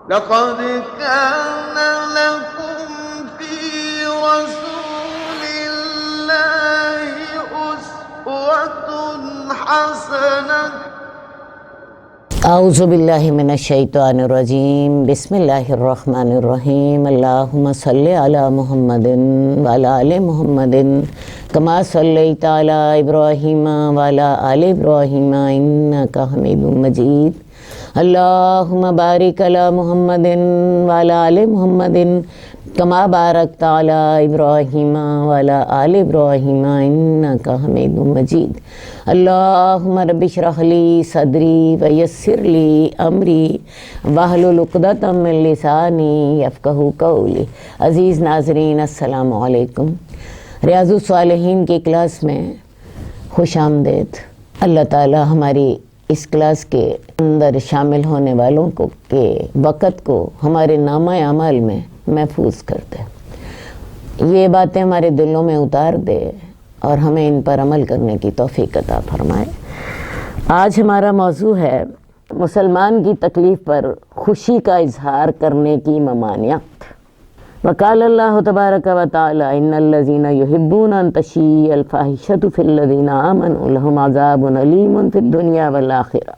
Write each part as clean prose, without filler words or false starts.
لقد كان لكم في رسول الله أسوة حسنة اعوذ باللہ من الشیطان الرجیم بسم اللہ الرحمن الرحیم اللہم صلی علی محمد وعلی آل محمد کما صلیت علی ابراہیم وعلی آل ابراہیم انک حمید مجید اللہم بارک علی محمد وعلی آل محمد کما بارکت علی ابراہیم وعلی آل ابراہیم انک حمید مجید اللہم رب اشرح لی صدری ویسر لی امری واحلل عقدۃ من لسانی یفقہوا قولی۔ عزیز ناظرین السلام علیکم۔ ریاض الصالحین کی کلاس میں خوش آمدید۔ اللہ تعالی ہماری اس کلاس کے اندر شامل ہونے والوں کو کے وقت کو ہمارے نامہ اعمال میں محفوظ کر دے، یہ باتیں ہمارے دلوں میں اتار دے اور ہمیں ان پر عمل کرنے کی توفیق عطا فرمائے۔ آج ہمارا موضوع ہے مسلمان کی تکلیف پر خوشی کا اظہار کرنے کی ممانعت۔ وقال اللہ تبارک و تعالی ان الذین یحبون ان تشیع الفاحشۃ فی الذین آمنوا لہم عذاب علیم فی الدنیا والآخرہ۔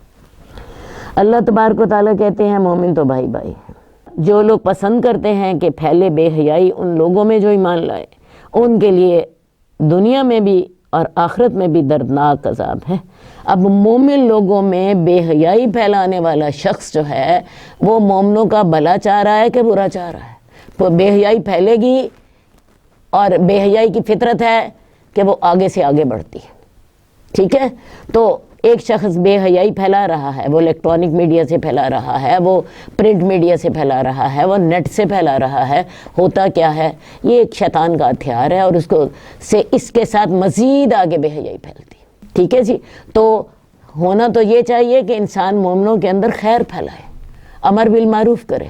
اللہ تبارک و تعالی کہتے ہیں مومن تو بھائی بھائی ہیں، جو لوگ پسند کرتے ہیں کہ پھیلے بے حیائی ان لوگوں میں جو ایمان لائے، ان کے لیے دنیا میں بھی اور آخرت میں بھی دردناک عذاب ہے۔ اب مومن لوگوں میں بے حیائی پھیلانے والا شخص جو ہے وہ مومنوں کا بھلا چاہ رہا ہے کہ برا چاہ رہا ہے؟ تو بے حیائی پھیلے گی اور بے حیائی کی فطرت ہے کہ وہ آگے سے آگے بڑھتی ہے، ٹھیک ہے؟ تو ایک شخص بے حیائی پھیلا رہا ہے، وہ الیکٹرانک میڈیا سے پھیلا رہا ہے، وہ پرنٹ میڈیا سے پھیلا رہا ہے، وہ نیٹ سے پھیلا رہا ہے۔ ہوتا کیا ہے؟ یہ ایک شیطان کا ہتھیار ہے اور اس کے ساتھ مزید آگے بے حیائی پھیلتی ہے، ٹھیک ہے جی؟ تو ہونا تو یہ چاہیے کہ انسان مومنوں کے اندر خیر پھیلائے، امر بالمعروف کرے،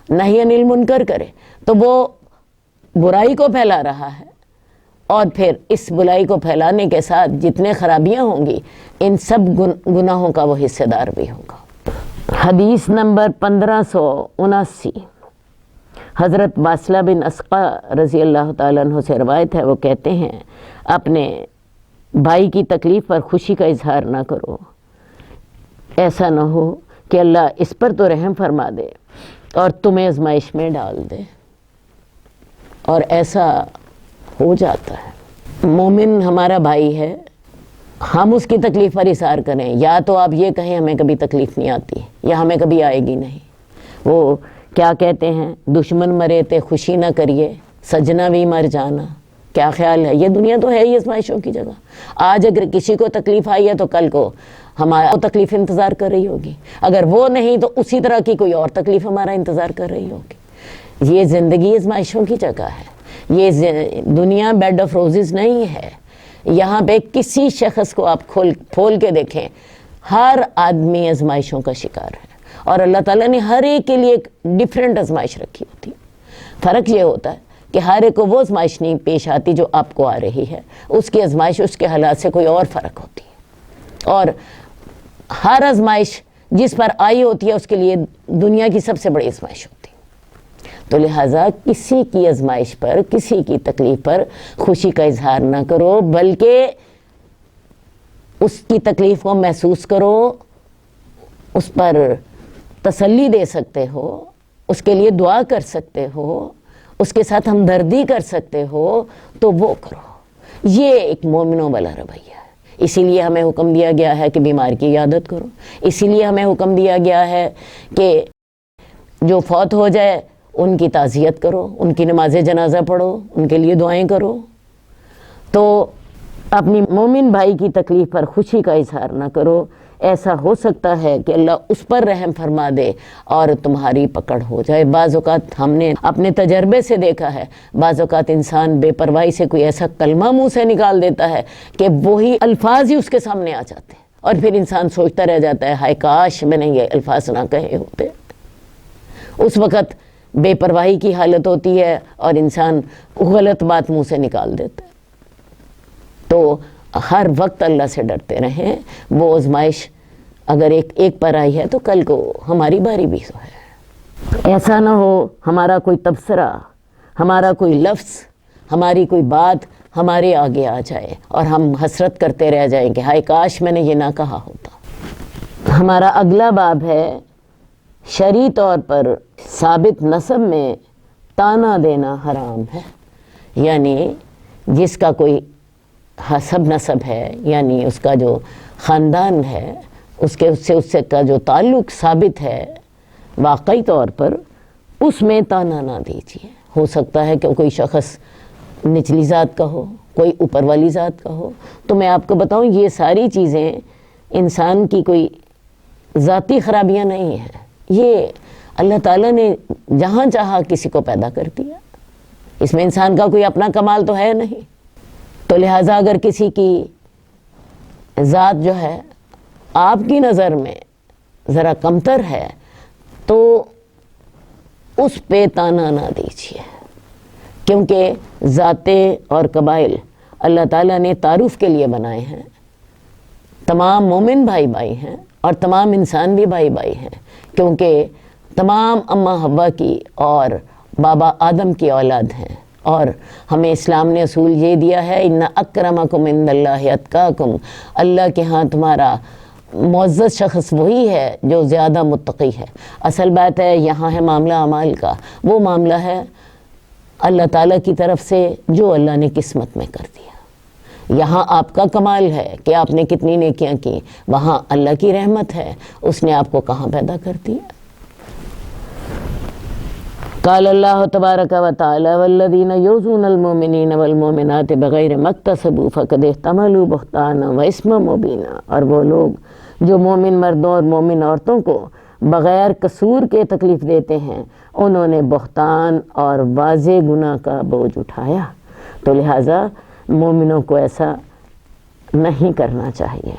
نہی عن المنکر کرے، تو وہ برائی کو پھیلا رہا ہے اور پھر اس برائی کو پھیلانے کے ساتھ جتنے خرابیاں ہوں گی ان سب گناہوں کا وہ حصے دار بھی ہوگا۔ حدیث نمبر 1579 حضرت واصلہ بن اسقع رضی اللہ تعالیٰ عنہ سے روایت ہے، وہ کہتے ہیں اپنے بھائی کی تکلیف پر خوشی کا اظہار نہ کرو، ایسا نہ ہو کہ اللہ اس پر تو رحم فرما دے اور تمہیں آزمائش میں ڈال دے، اور ایسا ہو جاتا ہے۔ مومن ہمارا بھائی ہے، ہم اس کی تکلیف پر اظہار کریں، یا تو آپ یہ کہیں ہمیں کبھی تکلیف نہیں آتی یا ہمیں کبھی آئے گی نہیں۔ وہ کیا کہتے ہیں؟ دشمن مرے تے خوشی نہ کریے، سجنا بھی مر جانا۔ کیا خیال ہے؟ یہ دنیا تو ہے ہی آزمائشوں کی جگہ۔ آج اگر کسی کو تکلیف آئی ہے تو کل کو ہمارا تکلیف انتظار کر رہی ہوگی، اگر وہ نہیں تو اسی طرح کی کوئی اور تکلیف ہمارا انتظار کر رہی ہوگی۔ یہ زندگی آزمائشوں کی جگہ ہے، یہ دنیا بیڈ آف روزز نہیں ہے۔ یہاں پہ کسی شخص کو آپ کھول کے دیکھیں، ہر آدمی آزمائشوں کا شکار ہے، اور اللہ تعالیٰ نے ہر ایک کے لیے ایک ڈیفرنٹ آزمائش رکھی ہوتی ہے۔ فرق یہ ہوتا ہے کہ ہر ایک کو وہ آزمائش نہیں پیش آتی جو آپ کو آ رہی ہے، اس کی آزمائش اس کے حالات سے کوئی اور فرق ہوتی ہے، اور ہر آزمائش جس پر آئی ہوتی ہے اس کے لیے دنیا کی سب سے بڑی آزمائش ہوتی ہے۔ تو لہٰذا کسی کی آزمائش پر، کسی کی تکلیف پر خوشی کا اظہار نہ کرو، بلکہ اس کی تکلیف کو محسوس کرو، اس پر تسلی دے سکتے ہو، اس کے لیے دعا کر سکتے ہو، اس کے ساتھ ہمدردی کر سکتے ہو تو وہ کرو۔ یہ ایک مومنوں والا رویہ ہے۔ اسی لیے ہمیں حکم دیا گیا ہے کہ بیمار کی عیادت کرو، اسی لیے ہمیں حکم دیا گیا ہے کہ جو فوت ہو جائے ان کی تعزیت کرو، ان کی نماز جنازہ پڑھو، ان کے لیے دعائیں کرو۔ تو اپنی مومن بھائی کی تکلیف پر خوشی کا اظہار نہ کرو، ایسا ہو سکتا ہے کہ اللہ اس پر رحم فرما دے اور تمہاری پکڑ ہو جائے۔ بعض اوقات ہم نے اپنے تجربے سے دیکھا ہے، بعض اوقات انسان بے پرواہی سے کوئی ایسا کلمہ منہ سے نکال دیتا ہے کہ وہی الفاظ ہی اس کے سامنے آ جاتے ہیں، اور پھر انسان سوچتا رہ جاتا ہے ہائے کاش میں نے یہ الفاظ نہ کہے ہوتے۔ اس وقت بے پرواہی کی حالت ہوتی ہے اور انسان غلط بات منہ سے نکال دیتا ہے۔ تو ہر وقت اللہ سے ڈرتے رہیں۔ وہ آزمائش اگر ایک پر آئی ہے تو کل کو ہماری باری بھی ہے۔ ایسا نہ ہو ہمارا کوئی تبصرہ، ہمارا کوئی لفظ، ہماری کوئی بات ہمارے آگے آ جائے اور ہم حسرت کرتے رہ جائیں کہ ہائے کاش میں نے یہ نہ کہا ہوتا۔ ہمارا اگلا باب ہے شرعی طور پر ثابت نسب میں تانا دینا حرام ہے، یعنی جس کا کوئی حسب نسب ہے، یعنی اس کا جو خاندان ہے، اس سے کا جو تعلق ثابت ہے واقعی طور پر، اس میں تانا نہ دیجیے۔ ہو سکتا ہے کہ کوئی شخص نچلی ذات کا ہو، کوئی اوپر والی ذات کا ہو، تو میں آپ کو بتاؤں یہ ساری چیزیں انسان کی کوئی ذاتی خرابیاں نہیں ہیں، یہ اللہ تعالیٰ نے جہاں چاہا کسی کو پیدا کر دیا، اس میں انسان کا کوئی اپنا کمال تو ہے نہیں۔ تو لہٰذا اگر کسی کی ذات جو ہے آپ کی نظر میں ذرا کمتر ہے تو اس پہ تانا نہ دیجیے، کیونکہ ذاتیں اور قبائل اللہ تعالیٰ نے تعارف کے لیے بنائے ہیں۔ تمام مومن بھائی بھائی ہیں اور تمام انسان بھی بھائی بھائی ہیں، کیونکہ تمام اماں حوا کی اور بابا آدم کی اولاد ہیں، اور ہمیں اسلام نے اصول یہ دیا ہے ان اکرمکم عند اللہ اتقاکم، اللہ کے ہاں تمہارا معزز شخص وہی ہے جو زیادہ متقی ہے۔ اصل بات ہے یہاں ہے معاملہ اعمال کا، وہ معاملہ ہے اللہ تعالیٰ کی طرف سے جو اللہ نے قسمت میں کر دیا۔ یہاں آپ کا کمال ہے کہ آپ نے کتنی نیکیاں کی، وہاں اللہ کی رحمت ہے، اس نے آپ کو کہاں پیدا کر دیا۔ قال اللہ تبارک و تعالی والذین یؤذون المؤمنین والمؤمنات بغیر ما اکتسبوا فقد احتملوا بہتانا و اثما مبینا، اور وہ لوگ جو مومن مردوں اور مومن عورتوں کو بغیر قصور کے تکلیف دیتے ہیں انہوں نے بہتان اور واضح گناہ کا بوجھ اٹھایا۔ تو لہٰذا مومنوں کو ایسا نہیں کرنا چاہیے۔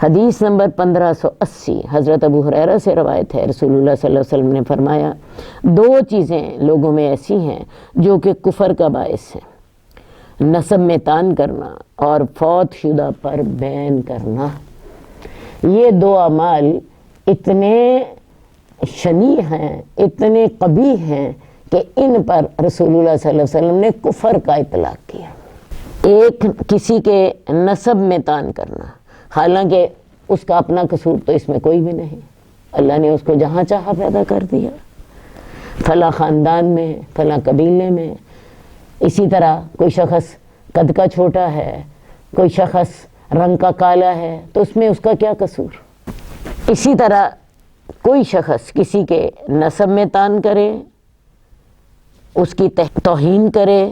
حدیث نمبر 1580 حضرت ابو ہریرہ سے روایت ہے، رسول اللہ صلی اللہ علیہ وسلم نے فرمایا دو چیزیں لوگوں میں ایسی ہیں جو کہ کفر کا باعث ہیں، نسب میں تان کرنا اور فوت شدہ پر بین کرنا۔ یہ دو اعمال اتنے شنیع ہیں، اتنے قبیح ہیں کہ ان پر رسول اللہ صلی اللہ علیہ وسلم نے کفر کا اطلاق کیا۔ ایک کسی کے نسب میں تان کرنا، حالانکہ اس کا اپنا قصور تو اس میں کوئی بھی نہیں، اللہ نے اس کو جہاں چاہا پیدا کر دیا، فلاں خاندان میں، فلاں قبیلے میں۔ اسی طرح کوئی شخص قد کا چھوٹا ہے، کوئی شخص رنگ کا کالا ہے، تو اس میں اس کا کیا قصور؟ اسی طرح کوئی شخص کسی کے نسب میں تان کرے، اس کی توہین کرے،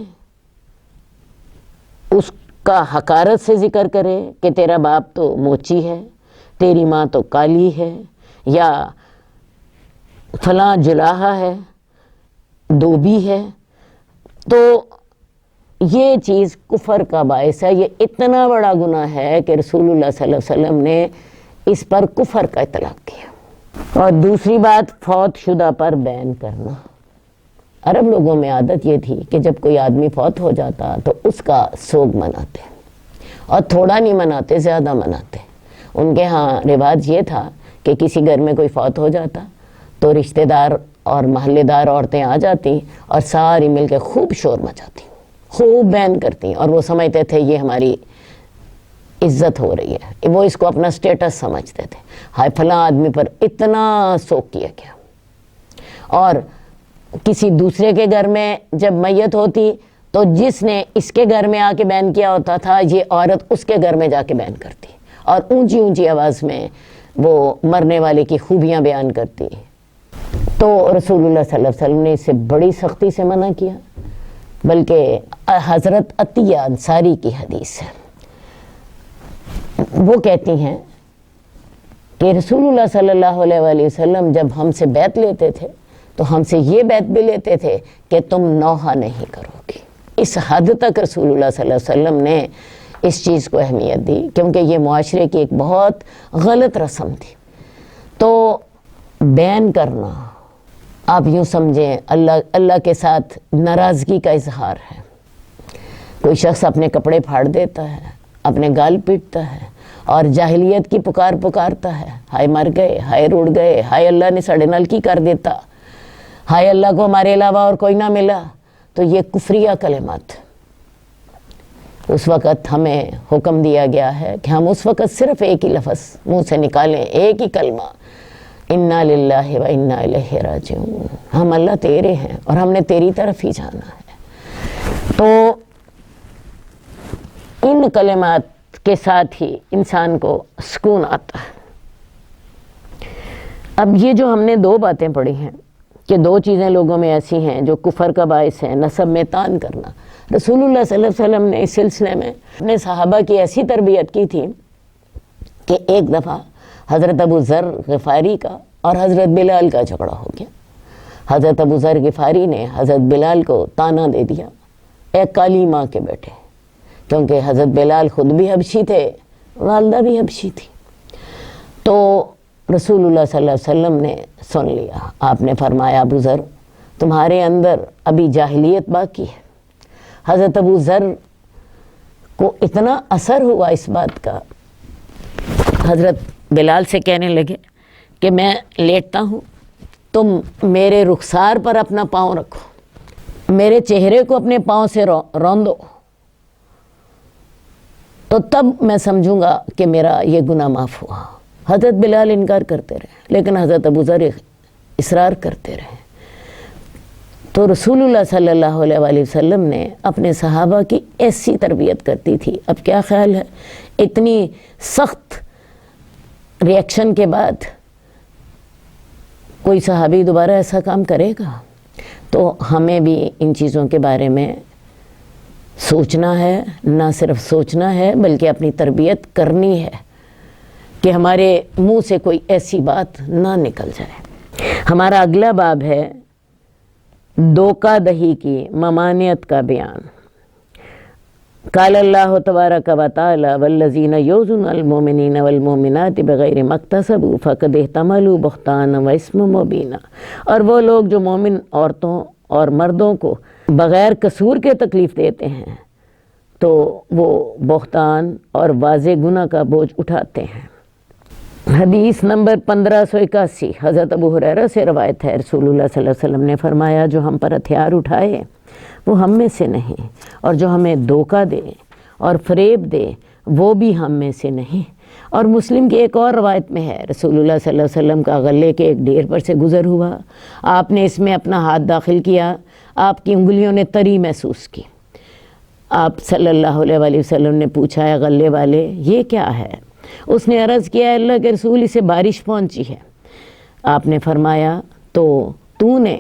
اس کا حقارت سے ذکر کرے کہ تیرا باپ تو موچی ہے، تیری ماں تو کالی ہے، یا فلاں جلاحہ ہے، دوبی ہے، تو یہ چیز کفر کا باعث ہے۔ یہ اتنا بڑا گناہ ہے کہ رسول اللہ صلی اللہ علیہ وسلم نے اس پر کفر کا اطلاق کیا۔ اور دوسری بات فوت شدہ پر بین کرنا۔ عرب لوگوں میں عادت یہ تھی کہ جب کوئی آدمی فوت ہو جاتا تو اس کا سوگ مناتے، اور تھوڑا نہیں مناتے، زیادہ مناتے۔ ان کے ہاں رواج یہ تھا کہ کسی گھر میں کوئی فوت ہو جاتا تو رشتہ دار اور محلے دار عورتیں آ جاتی اور ساری مل کے خوب شور مچاتی، خوب بین کرتی، اور وہ سمجھتے تھے یہ ہماری عزت ہو رہی ہے، وہ اس کو اپنا سٹیٹس سمجھتے تھے، ہائے فلاں آدمی پر اتنا سوگ کیا گیا۔ اور کسی دوسرے کے گھر میں جب میت ہوتی تو جس نے اس کے گھر میں آ کے بیان کیا ہوتا تھا یہ عورت اس کے گھر میں جا کے بیان کرتی، اور اونچی اونچی آواز میں وہ مرنے والے کی خوبیاں بیان کرتی۔ تو رسول اللہ صلی اللہ علیہ وسلم نے اسے بڑی سختی سے منع کیا، بلکہ حضرت عطیہ انصاری کی حدیث ہے، وہ کہتی ہیں کہ رسول اللہ صلی اللہ علیہ وآلہ وسلم جب ہم سے بیعت لیتے تھے تو ہم سے یہ بیعت بھی لیتے تھے کہ تم نوحہ نہیں کرو گی۔ اس حد تک رسول اللہ صلی اللہ علیہ وسلم نے اس چیز کو اہمیت دی، کیونکہ یہ معاشرے کی ایک بہت غلط رسم تھی۔ تو بیان کرنا آپ یوں سمجھیں اللہ کے ساتھ ناراضگی کا اظہار ہے۔ کوئی شخص اپنے کپڑے پھاڑ دیتا ہے، اپنے گال پیٹتا ہے اور جاہلیت کی پکارتا ہے، ہائے مر گئے، ہائے روڑ گئے، ہائے اللہ نے ساڑے نال کی کر دیتا، ہائے اللہ کو ہمارے علاوہ اور کوئی نہ ملا، تو یہ کفریہ کلمات۔ اس وقت ہمیں حکم دیا گیا ہے کہ ہم اس وقت صرف ایک ہی لفظ منہ سے نکالیں، ایک ہی کلمہ، انا للہ و انا الیہ راجعون، ہم اللہ تیرے ہیں اور ہم نے تیری طرف ہی جانا ہے۔ تو ان کلمات کے ساتھ ہی انسان کو سکون آتا ہے۔ اب یہ جو ہم نے دو باتیں پڑھی ہیں کہ دو چیزیں لوگوں میں ایسی ہیں جو کفر کا باعث ہیں، نسب میں تان کرنا۔ رسول اللہ صلی اللہ علیہ وسلم نے اس سلسلے میں اپنے صحابہ کی ایسی تربیت کی تھی کہ ایک دفعہ حضرت ابو ذر غفاری کا اور حضرت بلال کا جھگڑا ہو گیا۔ حضرت ابو ذر غفاری نے حضرت بلال کو طعنہ دے دیا، اے کالی ماں کے بیٹے، کیونکہ حضرت بلال خود بھی حبشی تھے، والدہ بھی حبشی تھی۔ تو رسول اللہ صلی اللہ علیہ وسلم نے سن لیا، آپ نے فرمایا ابو ذر تمہارے اندر ابھی جاہلیت باقی ہے۔ حضرت ابو ذر کو اتنا اثر ہوا اس بات کا، حضرت بلال سے کہنے لگے کہ میں لیٹتا ہوں، تم میرے رخسار پر اپنا پاؤں رکھو، میرے چہرے کو اپنے پاؤں سے روندو، تو تب میں سمجھوں گا کہ میرا یہ گناہ معاف ہوا۔ حضرت بلال انکار کرتے رہے، لیکن حضرت ابو ذر اصرار کرتے رہے۔ تو رسول اللہ صلی اللہ علیہ وآلہ وسلم نے اپنے صحابہ کی ایسی تربیت کرتی تھی۔ اب کیا خیال ہے اتنی سخت ریئیکشن کے بعد کوئی صحابی دوبارہ ایسا کام کرے گا؟ تو ہمیں بھی ان چیزوں کے بارے میں سوچنا ہے، نہ صرف سوچنا ہے بلکہ اپنی تربیت کرنی ہے کہ ہمارے منہ سے کوئی ایسی بات نہ نکل جائے۔ ہمارا اگلا باب ہے دھوکہ دہی کی ممانعت کا بیان۔ قال اللہ تبارک و تعالی والذین یؤذون المؤمنین والمؤمنات بغیر ما اکتسبوا فقد احتملوا بہتانا و اسما مبینا، اور وہ لوگ جو مومن عورتوں اور مردوں کو بغیر قصور کے تکلیف دیتے ہیں تو وہ بہتان اور واضح گناہ کا بوجھ اٹھاتے ہیں۔ حدیث نمبر 1581 حضرت ابو ہریرہ سے روایت ہے، رسول اللہ صلی اللہ علیہ وسلم نے فرمایا جو ہم پر ہتھیار اٹھائے وہ ہم میں سے نہیں، اور جو ہمیں دھوکہ دے اور فریب دے وہ بھی ہم میں سے نہیں۔ اور مسلم کی ایک اور روایت میں ہے، رسول اللہ صلی اللہ علیہ وسلم کا غلے کے ایک ڈھیر پر سے گزر ہوا، آپ نے اس میں اپنا ہاتھ داخل کیا، آپ کی انگلیوں نے تری محسوس کی۔ آپ صلی اللہ علیہ وآلہ وسلم نے پوچھا ہے غلے والے یہ کیا ہے؟ اس نے عرض کیا اللہ کے رسول اسے بارش پہنچی ہے۔ آپ نے فرمایا تو نے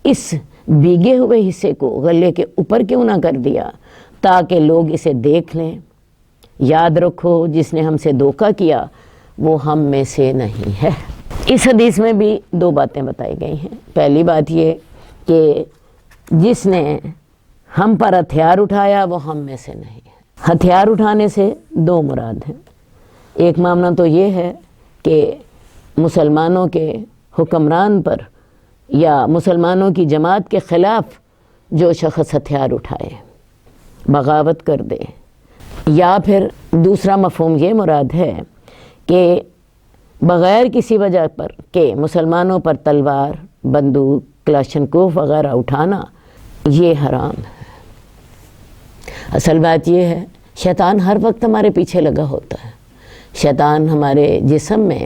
اس بھیگے ہوئے حصے کو غلے کے اوپر کیوں نہ کر دیا تاکہ لوگ اسے دیکھ لیں؟ یاد رکھو جس نے ہم سے دھوکہ کیا وہ ہم میں سے نہیں ہے۔ اس حدیث میں بھی دو باتیں بتائی گئی ہیں۔ پہلی بات یہ کہ جس نے ہم پر ہتھیار اٹھایا وہ ہم میں سے نہیں ہے۔ ہتھیار اٹھانے سے دو مراد ہیں۔ ایک معاملہ تو یہ ہے کہ مسلمانوں کے حکمران پر یا مسلمانوں کی جماعت کے خلاف جو شخص ہتھیار اٹھائے، بغاوت کر دے، یا پھر دوسرا مفہوم یہ مراد ہے کہ بغیر کسی وجہ پر کہ مسلمانوں پر تلوار، بندوق، کلاشنکوف وغیرہ اٹھانا یہ حرام ہے۔ اصل بات یہ ہے شیطان ہر وقت ہمارے پیچھے لگا ہوتا ہے۔ شیطان ہمارے جسم میں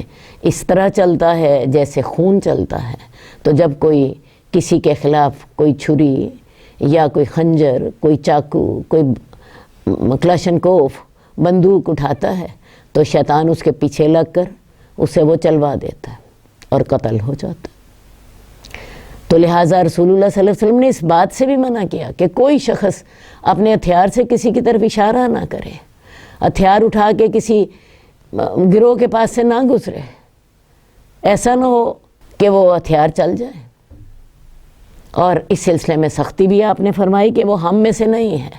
اس طرح چلتا ہے جیسے خون چلتا ہے، تو جب کوئی کسی کے خلاف کوئی چھری یا کوئی خنجر، کوئی چاقو، کوئی کلاشنکوف، بندوق اٹھاتا ہے تو شیطان اس کے پیچھے لگ کر اسے وہ چلوا دیتا ہے اور قتل ہو جاتا ہے۔ تو لہٰذا رسول اللہ صلی اللہ علیہ وسلم نے اس بات سے بھی منع کیا کہ کوئی شخص اپنے ہتھیار سے کسی کی طرف اشارہ نہ کرے، ہتھیار اٹھا کے کسی گروہ کے پاس سے نہ گزرے، ایسا نہ ہو کہ وہ ہتھیار چل جائے۔ اور اس سلسلے میں سختی بھی آپ نے فرمائی کہ وہ ہم میں سے نہیں ہے۔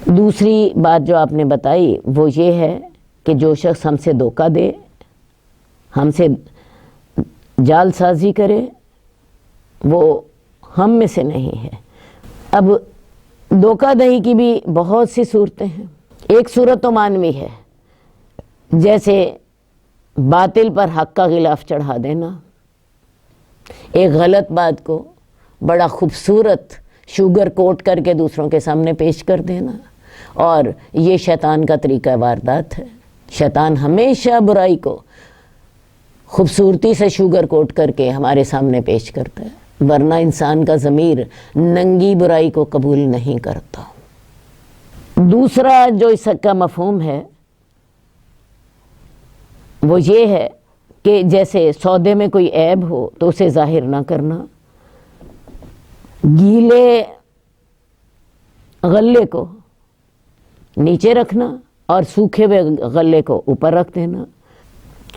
دوسری بات جو آپ نے بتائی وہ یہ ہے کہ جو شخص ہم سے دھوکہ دے، ہم سے جال سازی کرے، وہ ہم میں سے نہیں ہے۔ اب دھوکہ دہی کی بھی بہت سی صورتیں ہیں۔ ایک صورت تو معنوی ہے، جیسے باطل پر حق کا غلاف چڑھا دینا، ایک غلط بات کو بڑا خوبصورت شوگر کوٹ کر کے دوسروں کے سامنے پیش کر دینا، اور یہ شیطان کا طریقہ واردات ہے۔ شیطان ہمیشہ برائی کو خوبصورتی سے شوگر کوٹ کر کے ہمارے سامنے پیش کرتا ہے، ورنہ انسان کا ضمیر ننگی برائی کو قبول نہیں کرتا۔ دوسرا جو اس کا مفہوم ہے وہ یہ ہے کہ جیسے سودے میں کوئی عیب ہو تو اسے ظاہر نہ کرنا، گیلے غلے کو نیچے رکھنا اور سوکھے ہوئے غلے کو اوپر رکھ دینا،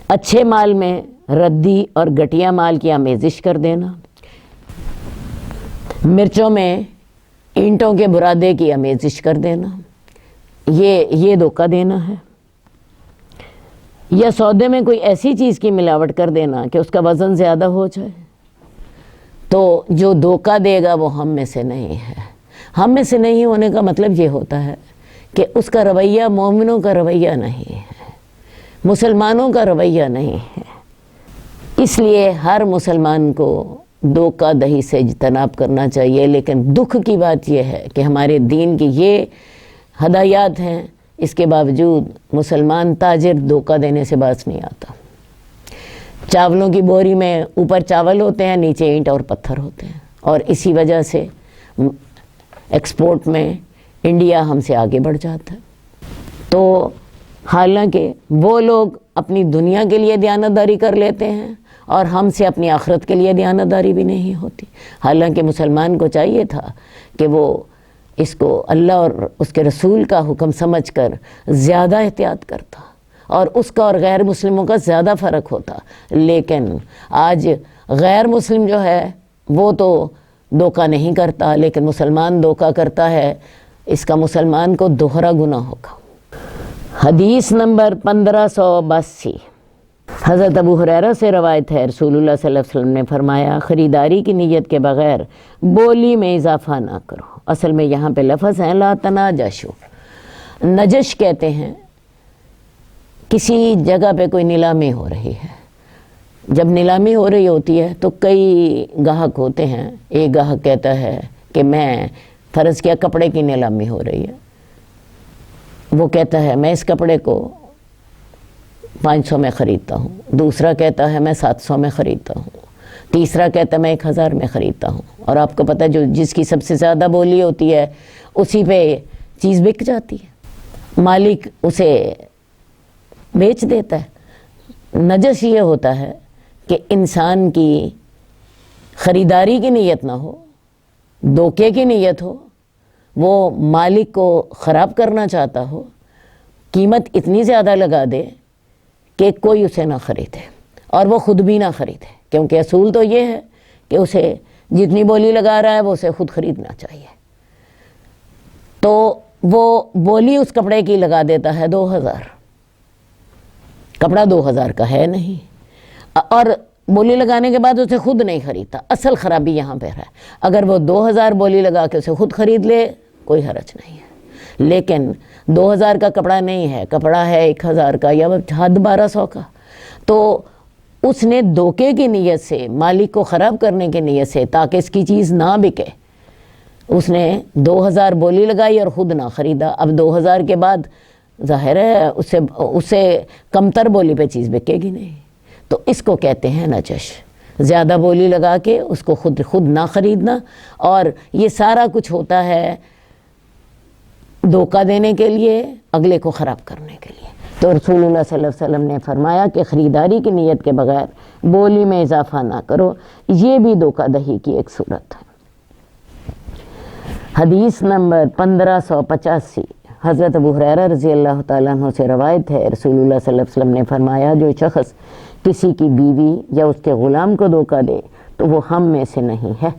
اچھے مال میں ردی اور گھٹیا مال کی آمیزش کر دینا، مرچوں میں اینٹوں کے برادے کی آمیزش کر دینا، یہ دھوکہ دینا ہے۔ یا سودے میں کوئی ایسی چیز کی ملاوٹ کر دینا کہ اس کا وزن زیادہ ہو جائے، تو جو دھوکہ دے گا وہ ہم میں سے نہیں ہے۔ ہم میں سے نہیں ہونے کا مطلب یہ ہوتا ہے کہ اس کا رویہ مومنوں کا رویہ نہیں ہے، مسلمانوں کا رویہ نہیں ہے۔ اس لیے ہر مسلمان کو دھوکہ دہی سے اجتناب کرنا چاہیے، لیکن دکھ کی بات یہ ہے کہ ہمارے دین کی یہ ہدایات ہیں، اس کے باوجود مسلمان تاجر دھوکہ دینے سے باز نہیں آتا۔ چاولوں کی بوری میں اوپر چاول ہوتے ہیں، نیچے اینٹ اور پتھر ہوتے ہیں، اور اسی وجہ سے ایکسپورٹ میں انڈیا ہم سے آگے بڑھ جاتا ہے۔ تو حالانکہ وہ لوگ اپنی دنیا کے لیے دیانتداری کر لیتے ہیں اور ہم سے اپنی آخرت کے لیے دیانتداری بھی نہیں ہوتی۔ حالانکہ مسلمان کو چاہیے تھا کہ وہ اس کو اللہ اور اس کے رسول کا حکم سمجھ کر زیادہ احتیاط کرتا، اور اس کا اور غیر مسلموں کا زیادہ فرق ہوتا۔ لیکن آج غیر مسلم جو ہے وہ تو دھوکہ نہیں کرتا، لیکن مسلمان دھوکہ کرتا ہے، اس کا مسلمان کو دوہرا گناہ ہوگا۔ حدیث نمبر 1582، حضرت ابو ہریرہ سے روایت ہے، رسول اللہ صلی اللہ علیہ وسلم نے فرمایا، خریداری کی نیت کے بغیر بولی میں اضافہ نہ کرو۔ اصل میں یہاں پہ لفظ ہے لا تناجشو۔ نجش کہتے ہیں کسی جگہ پہ کوئی نیلامی ہو رہی ہے، جب نیلامی ہو رہی ہوتی ہے تو کئی گاہک ہوتے ہیں، ایک گاہک کہتا ہے کہ میں فرض کیا کپڑے کی نیلامی ہو رہی ہے، وہ کہتا ہے میں اس کپڑے کو 500 میں خریدتا ہوں، دوسرا کہتا ہے میں 700 میں خریدتا ہوں، تیسرا کہتا ہے میں 1000 میں خریدتا ہوں، اور آپ کو پتہ ہے جس کی سب سے زیادہ بولی ہوتی ہے اسی پہ چیز بک جاتی ہے، مالک اسے بیچ دیتا ہے۔ نجش یہ ہوتا ہے کہ انسان کی خریداری کی نیت نہ ہو، دھوکے کی نیت ہو، وہ مالک کو خراب کرنا چاہتا ہو، قیمت اتنی زیادہ لگا دے کہ کوئی اسے نہ خریدے اور وہ خود بھی نہ خریدے، کیونکہ اصول تو یہ ہے کہ اسے جتنی بولی لگا رہا ہے وہ اسے خود خریدنا چاہیے۔ تو وہ بولی اس کپڑے کی لگا دیتا ہے 2000، کپڑا 2000 کا ہے نہیں، اور بولی لگانے کے بعد اسے خود نہیں خریدتا۔ اصل خرابی یہاں پہ ہے، اگر وہ 2000 بولی لگا کے اسے خود خرید لے کوئی حرج نہیں ہے، لیکن 2000 کا کپڑا نہیں ہے، کپڑا ہے 1000 کا یا حد 1200 کا، تو اس نے دھوکے کی نیت سے، مالک کو خراب کرنے کی نیت سے، تاکہ اس کی چیز نہ بکے، اس نے 2000 بولی لگائی اور خود نہ خریدا۔ اب 2000 کے بعد ظاہر ہے اسے کمتر بولی پہ چیز بکے گی نہیں، تو اس کو کہتے ہیں نجش، زیادہ بولی لگا کے اس کو خود نہ خریدنا، اور یہ سارا کچھ ہوتا ہے دھوکہ دینے کے لیے، اگلے کو خراب کرنے کے لیے۔ تو رسول اللہ صلی اللہ علیہ وسلم نے فرمایا کہ خریداری کی نیت کے بغیر بولی میں اضافہ نہ کرو، یہ بھی دھوکہ دہی کی ایک صورت ہے۔ حدیث نمبر 1585، حضرت ابو ہریرہ رضی اللہ تعالیٰ عنہ سے روایت ہے، رسول اللہ صلی اللہ علیہ وسلم نے فرمایا، جو شخص کسی کی بیوی یا اس کے غلام کو دھوکہ دے تو وہ ہم میں سے نہیں ہے۔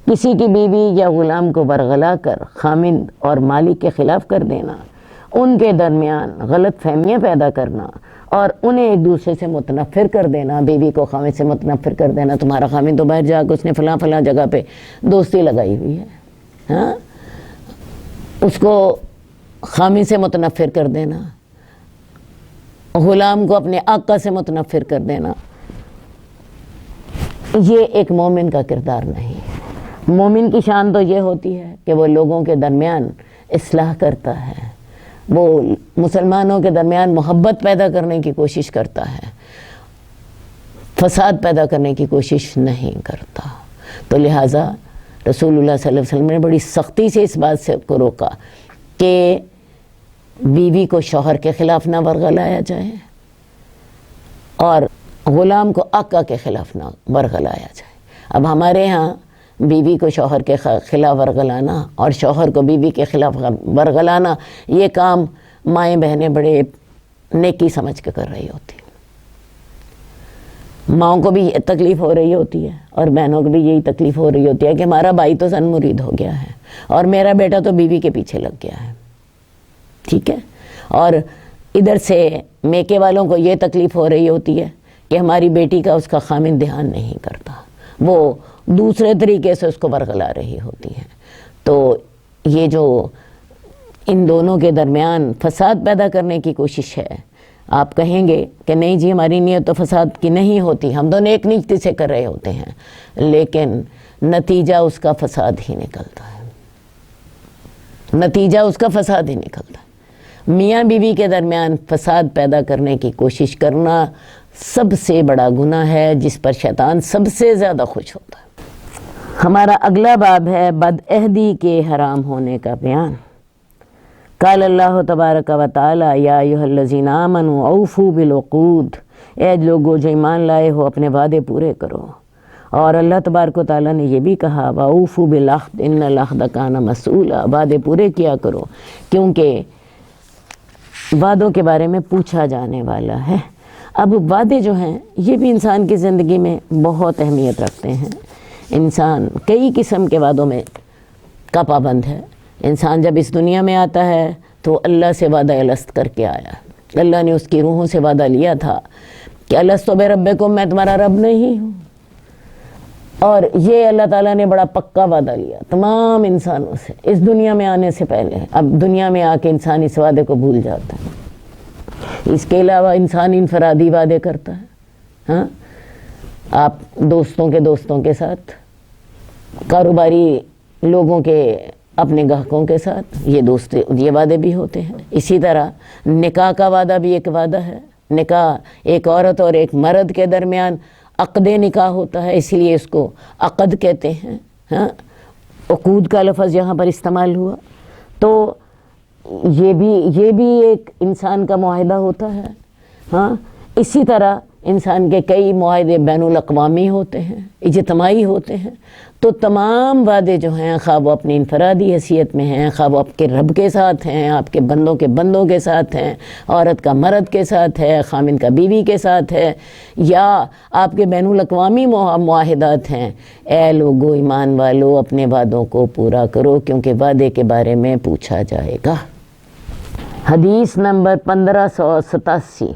کسی کی بیوی یا غلام کو برگلا کر خامند اور مالک کے خلاف کر دینا، ان کے درمیان غلط فہمیاں پیدا کرنا اور انہیں ایک دوسرے سے متنفر کر دینا، بیوی کو خامند سے متنفر کر دینا، تمہارا خامند تو باہر جا کے اس نے فلاں جگہ پہ دوستی لگائی ہوئی ہے، ہاں، اس کو خامند سے متنفر کر دینا، غلام کو اپنے آقا سے متنفر کر دینا، یہ ایک مومن کا کردار نہیں ہے۔ مومن کی شان تو یہ ہوتی ہے کہ وہ لوگوں کے درمیان اصلاح کرتا ہے، وہ مسلمانوں کے درمیان محبت پیدا کرنے کی کوشش کرتا ہے، فساد پیدا کرنے کی کوشش نہیں کرتا۔ تو لہٰذا رسول اللہ صلی اللہ علیہ وسلم نے بڑی سختی سے اس بات سے کو روکا کہ بیوی کو شوہر کے خلاف نہ ورغلایا جائے اور غلام کو آقا کے خلاف نہ ورغلایا جائے۔ اب ہمارے ہاں بیوی کو شوہر کے خلاف ورغلانا اور شوہر کو بیوی کے خلاف ورغلانا، یہ کام مائیں بہنیں بڑے نیکی سمجھ کے کر رہی ہوتی ہیں۔ ماؤں کو بھی یہ تکلیف ہو رہی ہوتی ہے اور بہنوں کو بھی یہی تکلیف ہو رہی ہوتی ہے کہ ہمارا بھائی تو زن مرید ہو گیا ہے اور میرا بیٹا تو بیوی کے پیچھے لگ گیا ہے، ٹھیک ہے۔ اور ادھر سے میکے والوں کو یہ تکلیف ہو رہی ہوتی ہے کہ ہماری بیٹی کا اس کا خامن دھیان نہیں کرتا، وہ دوسرے طریقے سے اس کو ورغلا رہی ہوتی ہے۔ تو یہ جو ان دونوں کے درمیان فساد پیدا کرنے کی کوشش ہے، آپ کہیں گے کہ نہیں جی ہماری نیت تو فساد کی نہیں ہوتی، ہم تو نیک نیتی سے کر رہے ہوتے ہیں، لیکن نتیجہ اس کا فساد ہی نکلتا ہے، نتیجہ اس کا فساد ہی نکلتا ہے۔ میاں بیوی کے درمیان فساد پیدا کرنے کی کوشش کرنا سب سے بڑا گناہ ہے جس پر شیطان سب سے زیادہ خوش ہوتا ہے۔ ہمارا اگلا باب ہے بدعہدی کے حرام ہونے کا بیان۔ قال اللہ تبارک و تعالی یا ایھا الذین آمنوا اوفوا بالعقود، اے لوگو جو ایمان لائے ہو اپنے وعدے پورے کرو۔ اور اللہ تبارک و تعالی نے یہ بھی کہا واوفوا بالعہد ان العہد کان مسئولا، وعدے پورے کیا کرو کیونکہ وعدوں کے بارے میں پوچھا جانے والا ہے۔ اب وعدے جو ہیں یہ بھی انسان کی زندگی میں بہت اہمیت رکھتے ہیں۔ انسان کئی قسم کے وعدوں میں کا پابند ہے۔ انسان جب اس دنیا میں آتا ہے تو اللہ سے وعدہ الست کر کے آیا۔ اللہ نے اس کی روحوں سے وعدہ لیا تھا کہ الست بربکم، میں تمہارا رب نہیں ہوں، اور یہ اللہ تعالیٰ نے بڑا پکا وعدہ لیا تمام انسانوں سے اس دنیا میں آنے سے پہلے۔ اب دنیا میں آ کے انسان اس وعدے کو بھول جاتا ہے۔ اس کے علاوہ انسان انفرادی وعدے کرتا ہے، ہاں، آپ دوستوں کے ساتھ، کاروباری لوگوں کے اپنے گاہکوں کے ساتھ، یہ وعدے بھی ہوتے ہیں۔ اسی طرح نکاح کا وعدہ بھی ایک وعدہ ہے۔ نکاح ایک عورت اور ایک مرد کے درمیان عقد نکاح ہوتا ہے، اسی لیے اس کو عقد کہتے ہیں، ہاں، عقود کا لفظ یہاں پر استعمال ہوا۔ تو یہ بھی ایک انسان کا معاہدہ ہوتا ہے، ہاں۔ اسی طرح انسان کے کئی معاہدے بین الاقوامی ہوتے ہیں، اجتماعی ہوتے ہیں۔ تو تمام وعدے جو ہیں، خواہ وہ اپنی انفرادی حیثیت میں ہیں، خواہ وہ آپ کے رب کے ساتھ ہیں، آپ کے بندوں کے ساتھ ہیں، عورت کا مرد کے ساتھ ہے، خامن کا بیوی کے ساتھ ہے، یا آپ کے بین الاقوامی معاہدات ہیں، اے لوگو ایمان والو اپنے وعدوں کو پورا کرو کیونکہ وعدے کے بارے میں پوچھا جائے گا۔ حدیث نمبر 1587،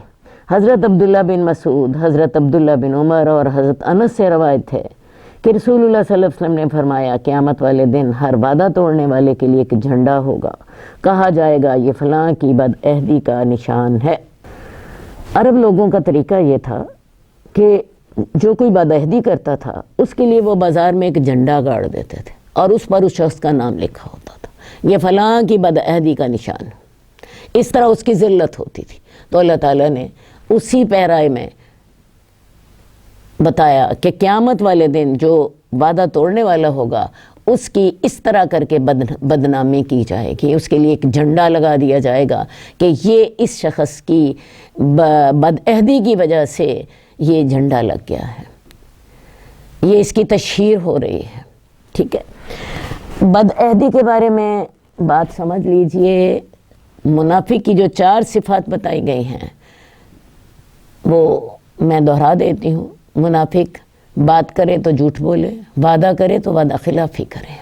حضرت عبداللہ بن مسعود، حضرت عبداللہ بن عمر اور حضرت انس سے روایت ہے کہ رسول اللہ صلی اللہ علیہ وسلم نے فرمایا قیامت والے دن ہر وعدہ توڑنے والے کے لیے ایک جھنڈا ہوگا، کہا جائے گا یہ فلاں کی بدعہدی کا نشان ہے۔ عرب لوگوں کا طریقہ یہ تھا کہ جو کوئی بدعہدی کرتا تھا اس کے لیے وہ بازار میں ایک جھنڈا گاڑ دیتے تھے اور اس پر اس شخص کا نام لکھا ہوتا تھا، یہ فلاں کی بدعہدی کا نشان ہے۔ اس طرح اس کی ذلت ہوتی تھی۔ تو اللہ تعالیٰ نے اسی پیرائے میں بتایا کہ قیامت والے دن جو وعدہ توڑنے والا ہوگا اس کی اس طرح کر کے بدنامی کی جائے گی، اس کے لیے ایک جھنڈا لگا دیا جائے گا کہ یہ اس شخص کی بدعہدی کی وجہ سے یہ جھنڈا لگ گیا ہے، یہ اس کی تشہیر ہو رہی ہے، ٹھیک ہے۔ بدعہدی کے بارے میں بات سمجھ لیجئے۔ منافق کی جو 4 صفات بتائی گئی ہیں وہ میں دہرا دیتی ہوں۔ منافق بات کرے تو جھوٹ بولے، وعدہ کرے تو وعدہ خلافی کرے۔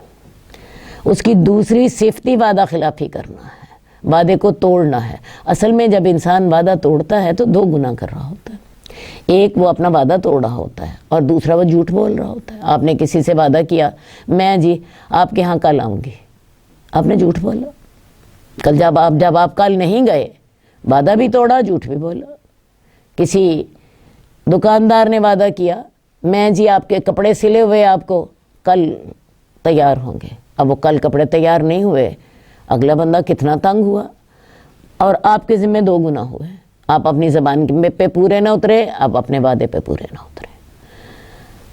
اس کی دوسری صفت ہی وعدہ خلافی کرنا ہے، وعدے کو توڑنا ہے۔ اصل میں جب انسان وعدہ توڑتا ہے تو 2 گناہ کر رہا ہوتا ہے، ایک وہ اپنا وعدہ توڑ رہا ہوتا ہے اور دوسرا وہ جھوٹ بول رہا ہوتا ہے۔ آپ نے کسی سے وعدہ کیا میں جی آپ کے ہاں کل آؤں گی، آپ نے جھوٹ بولا۔ کل جب آپ کل نہیں گئے، وعدہ بھی توڑا، جھوٹ بھی بولا۔ کسی دکاندار نے وعدہ کیا میں جی آپ کے کپڑے سلے ہوئے آپ کو کل تیار ہوں گے. اب وہ کل کپڑے تیار نہیں ہوئے، اگلا بندہ کتنا تنگ ہوا، اور آپ کے ذمہ 2 گناہ ہوئے. آپ اپنی زبان پہ پورے نہ اترے، آپ اپنے وعدے پہ پورے نہ اترے.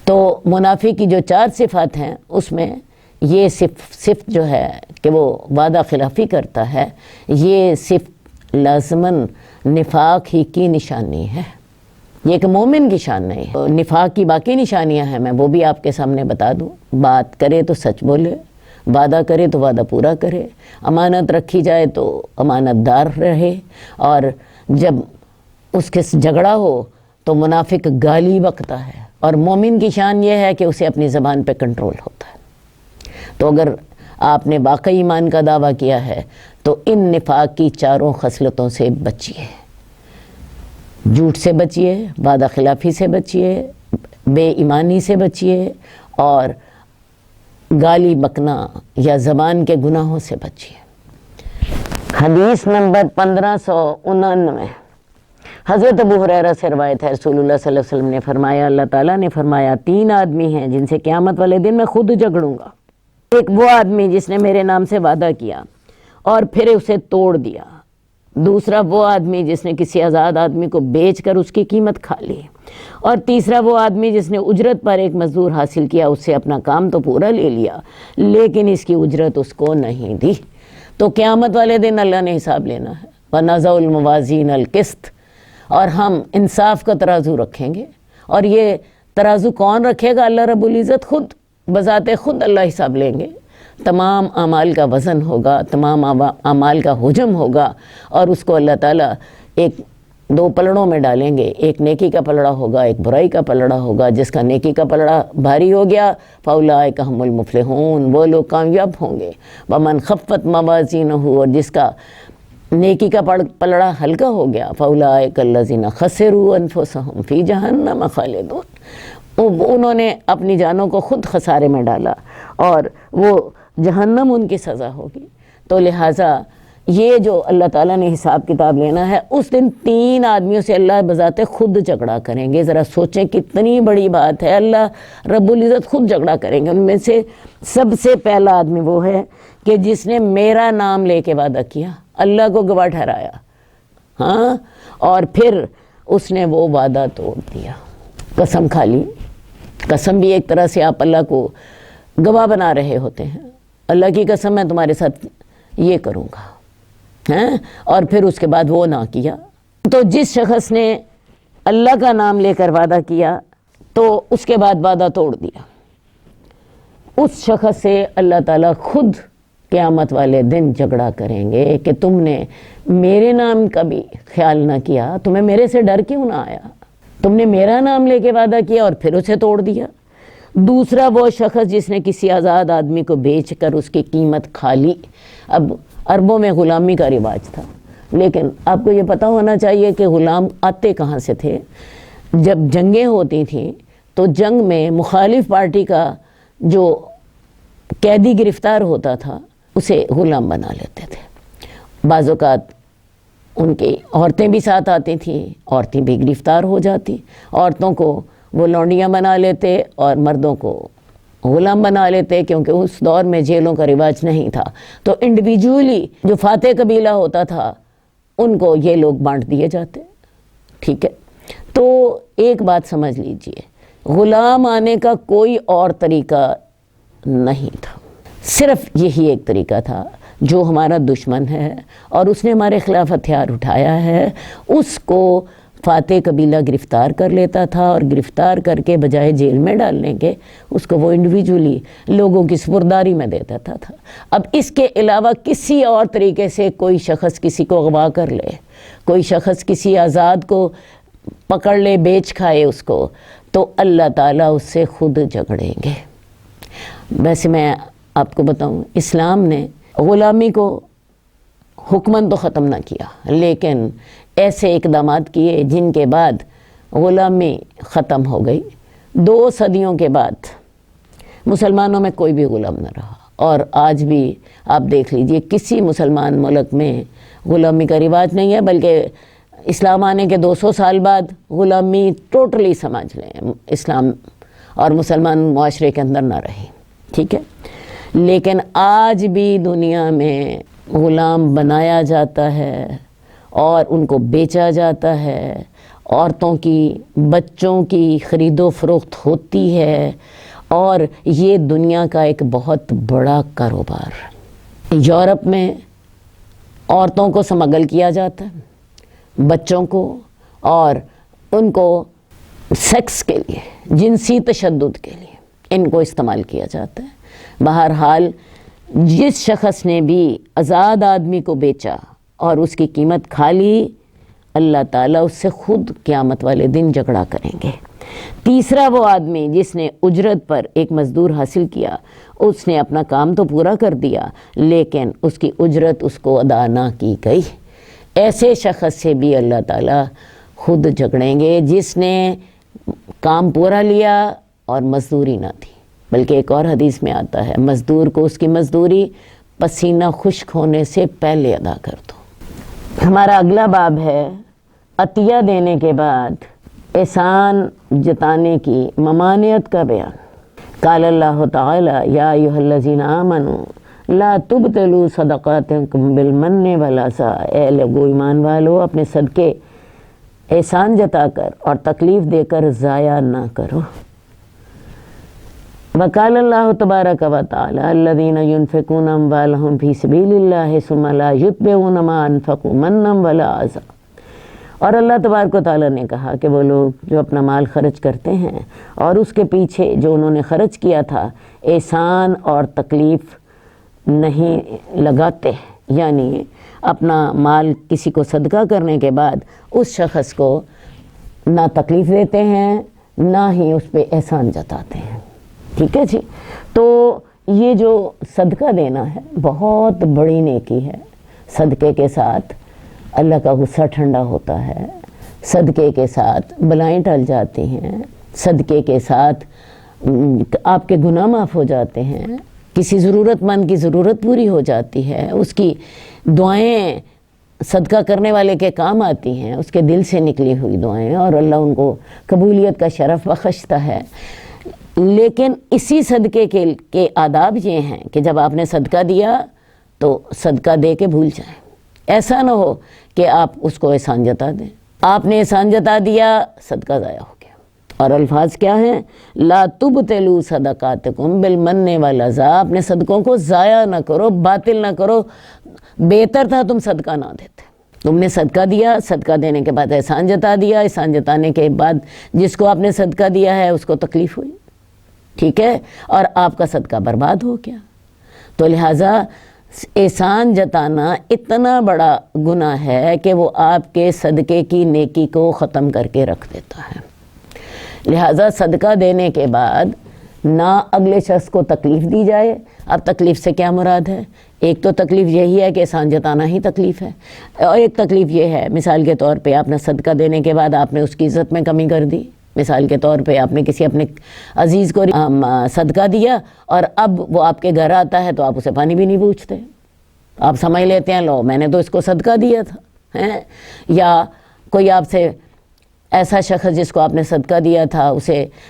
تو منافق کی جو 4 صفات ہیں اس میں یہ صفت جو ہے کہ وہ وعدہ خلافی کرتا ہے، یہ صفت لازماً نفاق ہی کی نشانی ہے. یہ ایک مومن کی شان نہیں ہے. نفاق کی باقی نشانیاں ہیں، میں وہ بھی آپ کے سامنے بتا دوں. بات کرے تو سچ بولے، وعدہ کرے تو وعدہ پورا کرے، امانت رکھی جائے تو امانت دار رہے، اور جب اس کے جھگڑا ہو تو منافق گالی بکتا ہے. اور مومن کی شان یہ ہے کہ اسے اپنی زبان پہ کنٹرول ہوتا ہے. تو اگر آپ نے واقعی ایمان کا دعویٰ کیا ہے تو ان نفاق کی 4 خصلتوں سے بچیے. جھوٹ سے بچیے، وعدہ خلافی سے بچیے، بے ایمانی سے بچیے، اور گالی بکنا یا زبان کے گناہوں سے بچیے. حدیث نمبر 1599 حضرت ابو ہریرہ سے روایت ہے، رسول اللہ صلی اللہ علیہ وسلم نے فرمایا، اللہ تعالیٰ نے فرمایا 3 آدمی ہیں جن سے قیامت والے دن میں خود جھگڑوں گا. ایک وہ آدمی جس نے میرے نام سے وعدہ کیا اور پھر اسے توڑ دیا. دوسرا وہ آدمی جس نے کسی آزاد آدمی کو بیچ کر اس کی قیمت کھا لی. اور تیسرا وہ آدمی جس نے اجرت پر ایک مزدور حاصل کیا، اس سے اپنا کام تو پورا لے لیا لیکن اس کی اجرت اس کو نہیں دی. تو قیامت والے دن اللہ نے حساب لینا ہے. وَنَضَعُ الْمَوَازِينَ الْقِسْطَ، اور ہم انصاف کا ترازو رکھیں گے. اور یہ ترازو کون رکھے گا؟ اللہ رب العزت خود، بذات خود اللہ حساب لیں گے. تمام اعمال کا وزن ہوگا، تمام اعمال کا حجم ہوگا، اور اس کو اللہ تعالیٰ 2 پلڑوں میں ڈالیں گے. ایک نیکی کا پلڑا ہوگا، ایک برائی کا پلڑا ہوگا. جس کا نیکی کا پلڑا بھاری ہو گیا فَأُولَٰئِکَ هُمُ الْمُفْلِحُونَ، وہ لوگ کامیاب ہوں گے. وَمَنْ خَفَّتْ مَوَازِینُهُ، اور جس کا نیکی کا پلڑا ہلکا ہو گیا فَأُولَٰئِکَ الَّذِینَ خَسِرُوا أَنفُسَهُمْ فِی جَہَنَّمَ خَالِدُونَ، انہوں نے اپنی جانوں کو خود خسارے میں ڈالا اور وہ جہنم ان کی سزا ہوگی. تو لہٰذا یہ جو اللہ تعالیٰ نے حساب کتاب لینا ہے، اس دن 3 آدمیوں سے اللہ بذات خود جھگڑا کریں گے. ذرا سوچیں کتنی بڑی بات ہے، اللہ رب العزت خود جھگڑا کریں گے. ان میں سے سب سے پہلا آدمی وہ ہے کہ جس نے میرا نام لے کے وعدہ کیا، اللہ کو گواہ ٹھہرایا، ہاں، اور پھر اس نے وہ وعدہ توڑ دیا، قسم کھا لی. قسم بھی ایک طرح سے آپ اللہ کو گواہ بنا رہے ہوتے ہیں. اللہ کی قسم میں تمہارے ساتھ یہ کروں گا، ہیں، اور پھر اس کے بعد وہ نہ کیا. تو جس شخص نے اللہ کا نام لے کر وعدہ کیا تو اس کے بعد وعدہ توڑ دیا، اس شخص سے اللہ تعالیٰ خود قیامت والے دن جھگڑا کریں گے کہ تم نے میرے نام کا بھی خیال نہ کیا، تمہیں میرے سے ڈر کیوں نہ آیا، تم نے میرا نام لے کے وعدہ کیا اور پھر اسے توڑ دیا. دوسرا وہ شخص جس نے کسی آزاد آدمی کو بیچ کر اس کی قیمت کھا لی. اب عربوں میں غلامی کا رواج تھا، لیکن آپ کو یہ پتہ ہونا چاہیے کہ غلام آتے کہاں سے تھے. جب جنگیں ہوتی تھیں تو جنگ میں مخالف پارٹی کا جو قیدی گرفتار ہوتا تھا اسے غلام بنا لیتے تھے. بعض اوقات ان کی عورتیں بھی ساتھ آتی تھیں، عورتیں بھی گرفتار ہو جاتی. عورتوں کو وہ لونڈیاں بنا لیتے اور مردوں کو غلام بنا لیتے، کیونکہ اس دور میں جیلوں کا رواج نہیں تھا. تو انڈیویجولی جو فاتح قبیلہ ہوتا تھا ان کو یہ لوگ بانٹ دیے جاتے. ٹھیک ہے، تو ایک بات سمجھ لیجئے، غلام آنے کا کوئی اور طریقہ نہیں تھا، صرف یہی ایک طریقہ تھا. جو ہمارا دشمن ہے اور اس نے ہمارے خلاف ہتھیار اٹھایا ہے، اس کو فاتح قبیلہ گرفتار کر لیتا تھا، اور گرفتار کر کے بجائے جیل میں ڈالنے کے اس کو وہ انڈیویجولی لوگوں کی سپرداری میں دے دیتا تھا. اب اس کے علاوہ کسی اور طریقے سے کوئی شخص کسی کو اغوا کر لے، کوئی شخص کسی آزاد کو پکڑ لے، بیچ کھائے اس کو، تو اللہ تعالیٰ اس سے خود جھگڑیں گے. ویسے میں آپ کو بتاؤں، اسلام نے غلامی کو حکماً تو ختم نہ کیا، لیکن ایسے اقدامات کیے جن کے بعد غلامی ختم ہو گئی. 2 صدیوں کے بعد مسلمانوں میں کوئی بھی غلام نہ رہا. اور آج بھی آپ دیکھ لیجئے کسی مسلمان ملک میں غلامی کا رواج نہیں ہے، بلکہ اسلام آنے کے 200 سال بعد غلامی ٹوٹلی سمجھ لیں اسلام اور مسلمان معاشرے کے اندر نہ رہی. ٹھیک ہے. لیکن آج بھی دنیا میں غلام بنایا جاتا ہے اور ان کو بیچا جاتا ہے، عورتوں کی، بچوں کی خرید و فروخت ہوتی ہے، اور یہ دنیا کا ایک بہت بڑا کاروبار۔ یورپ میں عورتوں کو سمگل کیا جاتا ہے، بچوں کو، اور ان کو سیکس کے لیے، جنسی تشدد کے لیے ان کو استعمال کیا جاتا ہے۔ بہرحال جس شخص نے بھی آزاد آدمی کو بیچا اور اس کی قیمت کھا لی، اللہ تعالیٰ اس سے خود قیامت والے دن جھگڑا کریں گے۔ تیسرا وہ آدمی جس نے اجرت پر ایک مزدور حاصل کیا، اس نے اپنا کام تو پورا کر دیا لیکن اس کی اجرت اس کو ادا نہ کی گئی، ایسے شخص سے بھی اللہ تعالیٰ خود جھگڑیں گے جس نے کام پورا لیا اور مزدوری نہ دی۔ بلکہ ایک اور حدیث میں آتا ہے، مزدور کو اس کی مزدوری پسینہ خشک ہونے سے پہلے ادا کر دو۔ ہمارا اگلا باب ہے عطیہ دینے کے بعد احسان جتانے کی ممانعت کا بیان۔ قال اللہ تعالی یا ایھا الذین آمنوا لا تبطلوا صدقاتکم بالمن والعطا، اے لوگو ایمان والو اپنے صدقے احسان جتا کر اور تکلیف دے کر ضائع نہ کرو۔ وقال اللہ تبارک و تعالی الذین ينفقون اموالهم فی سبیل اللہ ثم لا یتبعون ما انفقوا منا ولا اذى، اور اللہ تبارک و تعالیٰ نے کہا کہ وہ لوگ جو اپنا مال خرچ کرتے ہیں اور اس کے پیچھے جو انہوں نے خرچ کیا تھا احسان اور تکلیف نہیں لگاتے، یعنی اپنا مال کسی کو صدقہ کرنے کے بعد اس شخص کو نہ تکلیف دیتے ہیں نہ ہی اس پہ احسان جتاتے ہیں۔ ٹھیک ہے جی، تو یہ جو صدقہ دینا ہے بہت بڑی نیکی ہے۔ صدقے کے ساتھ اللہ کا غصہ ٹھنڈا ہوتا ہے، صدقے کے ساتھ بلائیں ٹل جاتی ہیں، صدقے کے ساتھ آپ کے گناہ معاف ہو جاتے ہیں، کسی ضرورت مند کی ضرورت پوری ہو جاتی ہے، اس کی دعائیں صدقہ کرنے والے کے کام آتی ہیں، اس کے دل سے نکلی ہوئی دعائیں، اور اللہ ان کو قبولیت کا شرف بخشتا ہے۔ لیکن اسی صدقے کے آداب یہ ہیں کہ جب آپ نے صدقہ دیا تو صدقہ دے کے بھول جائیں، ایسا نہ ہو کہ آپ اس کو احسان جتا دیں۔ آپ نے احسان جتا دیا، صدقہ ضائع ہو گیا۔ اور الفاظ کیا ہیں؟ لا تبطلوا صدقاتکم بالمن والعطا، اپنے صدقوں کو ضائع نہ کرو، باطل نہ کرو۔ بہتر تھا تم صدقہ نہ دیتے، تم نے صدقہ دیا، صدقہ دینے کے بعد احسان جتا دیا، احسان جتانے کے بعد جس کو آپ نے صدقہ دیا ہے اس کو تکلیف ہوئی، ٹھیک ہے، اور آپ کا صدقہ برباد ہو گیا۔ تو لہٰذا احسان جتانا اتنا بڑا گناہ ہے کہ وہ آپ کے صدقے کی نیکی کو ختم کر کے رکھ دیتا ہے۔ لہٰذا صدقہ دینے کے بعد نہ اگلے شخص کو تکلیف دی جائے۔ اب تکلیف سے کیا مراد ہے؟ ایک تو تکلیف یہی ہے کہ احسان جتانا ہی تکلیف ہے، اور ایک تکلیف یہ ہے مثال کے طور پہ آپ نے صدقہ دینے کے بعد آپ نے اس کی عزت میں کمی کر دی۔ مثال کے طور پہ آپ نے کسی اپنے عزیز کو صدقہ دیا اور اب وہ آپ کے گھر آتا ہے تو آپ اسے پانی بھی نہیں پوچھتے، آپ سمجھ لیتے ہیں لو میں نے تو اس کو صدقہ دیا تھا، یا کوئی آپ سے ایسا شخص جس کو آپ نے صدقہ دیا تھا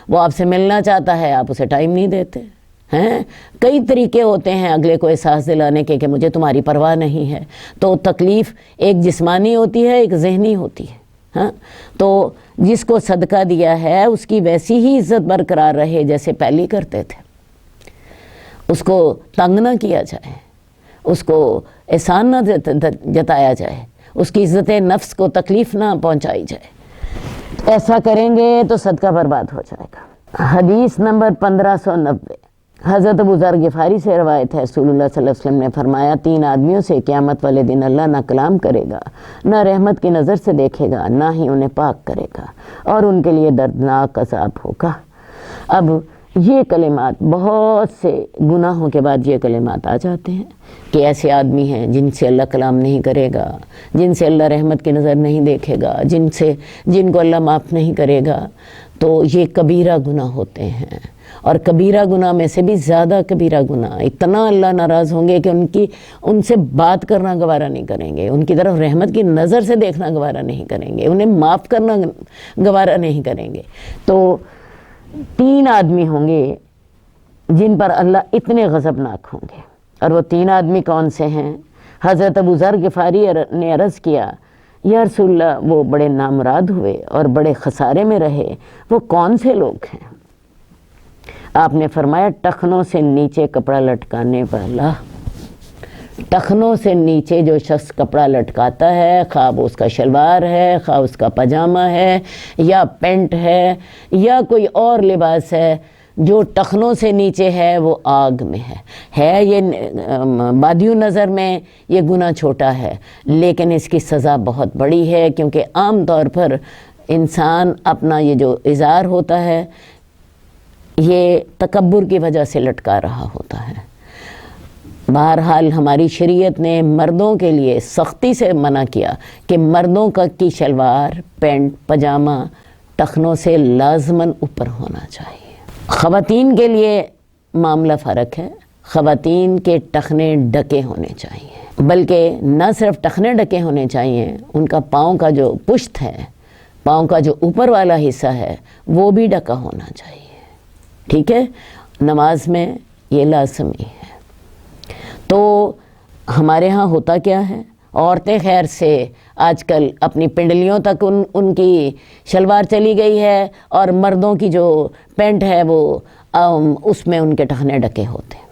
وہ آپ سے ملنا چاہتا ہے، آپ اسے ٹائم نہیں دیتے ہیں۔ کئی طریقے ہوتے ہیں اگلے کو احساس دلانے کے کہ مجھے تمہاری پرواہ نہیں ہے۔ تو تکلیف ایک جسمانی ہوتی ہے، ایک ذہنی ہوتی ہے۔ تو جس کو صدقہ دیا ہے اس کی ویسی ہی عزت برقرار رہے جیسے پہلے کرتے تھے، اس کو تنگ نہ کیا جائے، اس کو احسان نہ جتایا جائے، اس کی عزت نفس کو تکلیف نہ پہنچائی جائے۔ ایسا کریں گے تو صدقہ برباد ہو جائے گا۔ حدیث نمبر 1590، حضرت ابو ذر غفاری سے روایت ہے، رسول اللہ صلی اللہ علیہ وسلم نے فرمایا 3 آدمیوں سے قیامت والے دن اللہ نہ کلام کرے گا، نہ رحمت کی نظر سے دیکھے گا، نہ ہی انہیں پاک کرے گا، اور ان کے لیے دردناک عذاب ہوگا۔ اب یہ کلمات، بہت سے گناہوں کے بعد یہ کلمات آ جاتے ہیں کہ ایسے آدمی ہیں جن سے اللہ کلام نہیں کرے گا، جن سے اللہ رحمت کی نظر نہیں دیکھے گا، جن کو اللہ معاف نہیں کرے گا۔ تو یہ کبیرہ گناہ ہوتے ہیں، اور کبیرہ گناہ میں سے بھی زیادہ کبیرہ گناہ، اتنا اللہ ناراض ہوں گے کہ ان سے بات کرنا گوارہ نہیں کریں گے، ان کی طرف رحمت کی نظر سے دیکھنا گوارہ نہیں کریں گے، انہیں معاف کرنا گوارہ نہیں کریں گے۔ تو 3 آدمی ہوں گے جن پر اللہ اتنے غضبناک ہوں گے۔ اور وہ 3 آدمی کون سے ہیں؟ حضرت ابو ذر غفاری نے عرض کیا یا رسول اللہ وہ بڑے نامراد ہوئے اور بڑے خسارے میں رہے، وہ کون سے لوگ ہیں؟ آپ نے فرمایا ٹخنوں سے نیچے کپڑا لٹکانے والا۔ ٹخنوں سے نیچے جو شخص کپڑا لٹکاتا ہے، خواہ وہ اس کا شلوار ہے، خواہ اس کا پاجامہ ہے یا پینٹ ہے یا کوئی اور لباس ہے، جو ٹخنوں سے نیچے ہے وہ آگ میں ہے یہ بادیو نظر میں یہ گناہ چھوٹا ہے، لیکن اس کی سزا بہت بڑی ہے، کیونکہ عام طور پر انسان اپنا یہ جو ازار ہوتا ہے یہ تکبر کی وجہ سے لٹکا رہا ہوتا ہے۔ بہرحال ہماری شریعت نے مردوں کے لیے سختی سے منع کیا کہ مردوں کی شلوار، پینٹ، پاجامہ ٹخنوں سے لازماً اوپر ہونا چاہیے۔ خواتین کے لیے معاملہ فرق ہے، خواتین کے ٹخنے ڈھکے ہونے چاہیے، بلکہ نہ صرف ٹخنے ڈھکے ہونے چاہیے، ان کا پاؤں کا جو پشت ہے، پاؤں کا جو اوپر والا حصہ ہے وہ بھی ڈھکا ہونا چاہیے، ٹھیک ہے؟ نماز میں یہ لازمی ہے۔ تو ہمارے ہاں ہوتا کیا ہے، عورتیں خیر سے آج کل اپنی پنڈلیوں تک ان کی شلوار چلی گئی ہے، اور مردوں کی جو پینٹ ہے وہ اس میں ان کے ٹخنے ڈھکے ہوتے ہیں۔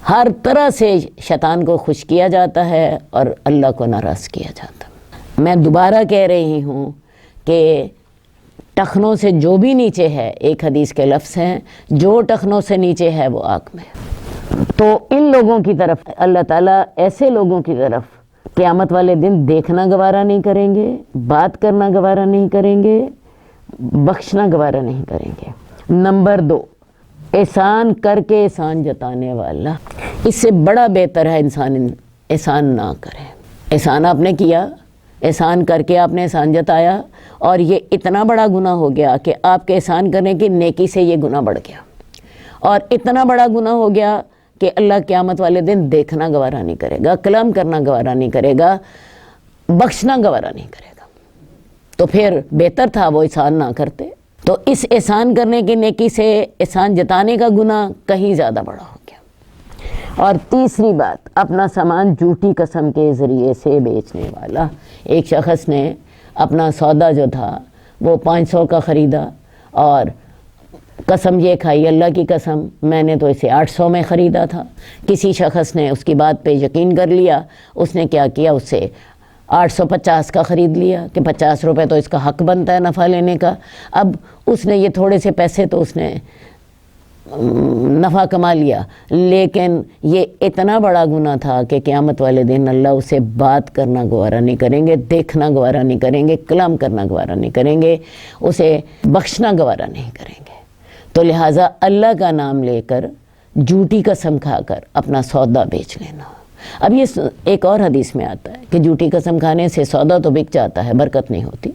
ہر طرح سے شیطان کو خوش کیا جاتا ہے اور اللہ کو ناراض کیا جاتا ہے۔ میں دوبارہ کہہ رہی ہوں کہ ٹخنوں سے جو بھی نیچے ہے، ایک حدیث کے لفظ ہیں، جو ٹخنوں سے نیچے ہے وہ آگ میں۔ تو ان لوگوں کی طرف اللہ تعالیٰ ایسے لوگوں کی طرف قیامت والے دن دیکھنا گوارا نہیں کریں گے، بات کرنا گوارا نہیں کریں گے، بخشنا گوارا نہیں کریں گے۔ نمبر 2، احسان کر کے احسان جتانے والا۔ اس سے بڑا بہتر ہے انسان احسان نہ کرے۔ احسان آپ نے کیا، احسان کر کے آپ نے احسان جتایا، اور یہ اتنا بڑا گناہ ہو گیا کہ آپ کے احسان کرنے کی نیکی سے یہ گناہ بڑھ گیا، اور اتنا بڑا گناہ ہو گیا کہ اللہ قیامت والے دن دیکھنا گوارا نہیں کرے گا، کلام کرنا گوارا نہیں کرے گا، بخشنا گوارا نہیں کرے گا۔ تو پھر بہتر تھا وہ احسان نہ کرتے۔ تو اس احسان کرنے کی نیکی سے احسان جتانے کا گناہ کہیں زیادہ بڑا ہو گیا۔ اور تیسری بات، اپنا سامان جھوٹی قسم کے ذریعے سے بیچنے والا۔ ایک شخص نے اپنا سودا جو تھا وہ 500 کا خریدا، اور قسم یہ کھائی، اللہ کی قسم میں نے تو اسے 800 میں خریدا تھا۔ کسی شخص نے اس کی بات پہ یقین کر لیا، اس نے کیا کیا، اسے 850 کا خرید لیا کہ 50 روپے تو اس کا حق بنتا ہے نفع لینے کا۔ اب اس نے یہ تھوڑے سے پیسے تو اس نے نفع کما لیا، لیکن یہ اتنا بڑا گناہ تھا کہ قیامت والے دن اللہ اسے بات کرنا گوارا نہیں کریں گے، دیکھنا گوارا نہیں کریں گے، کلام کرنا گوارا نہیں کریں گے، اسے بخشنا گوارا نہیں کریں گے۔ تو لہٰذا اللہ کا نام لے کر جھوٹی قسم کھا کر اپنا سودا بیچ لینا۔ اب یہ ایک اور حدیث میں آتا ہے کہ جھوٹی قسم کھانے سے سودا تو بک جاتا ہے، برکت نہیں ہوتی۔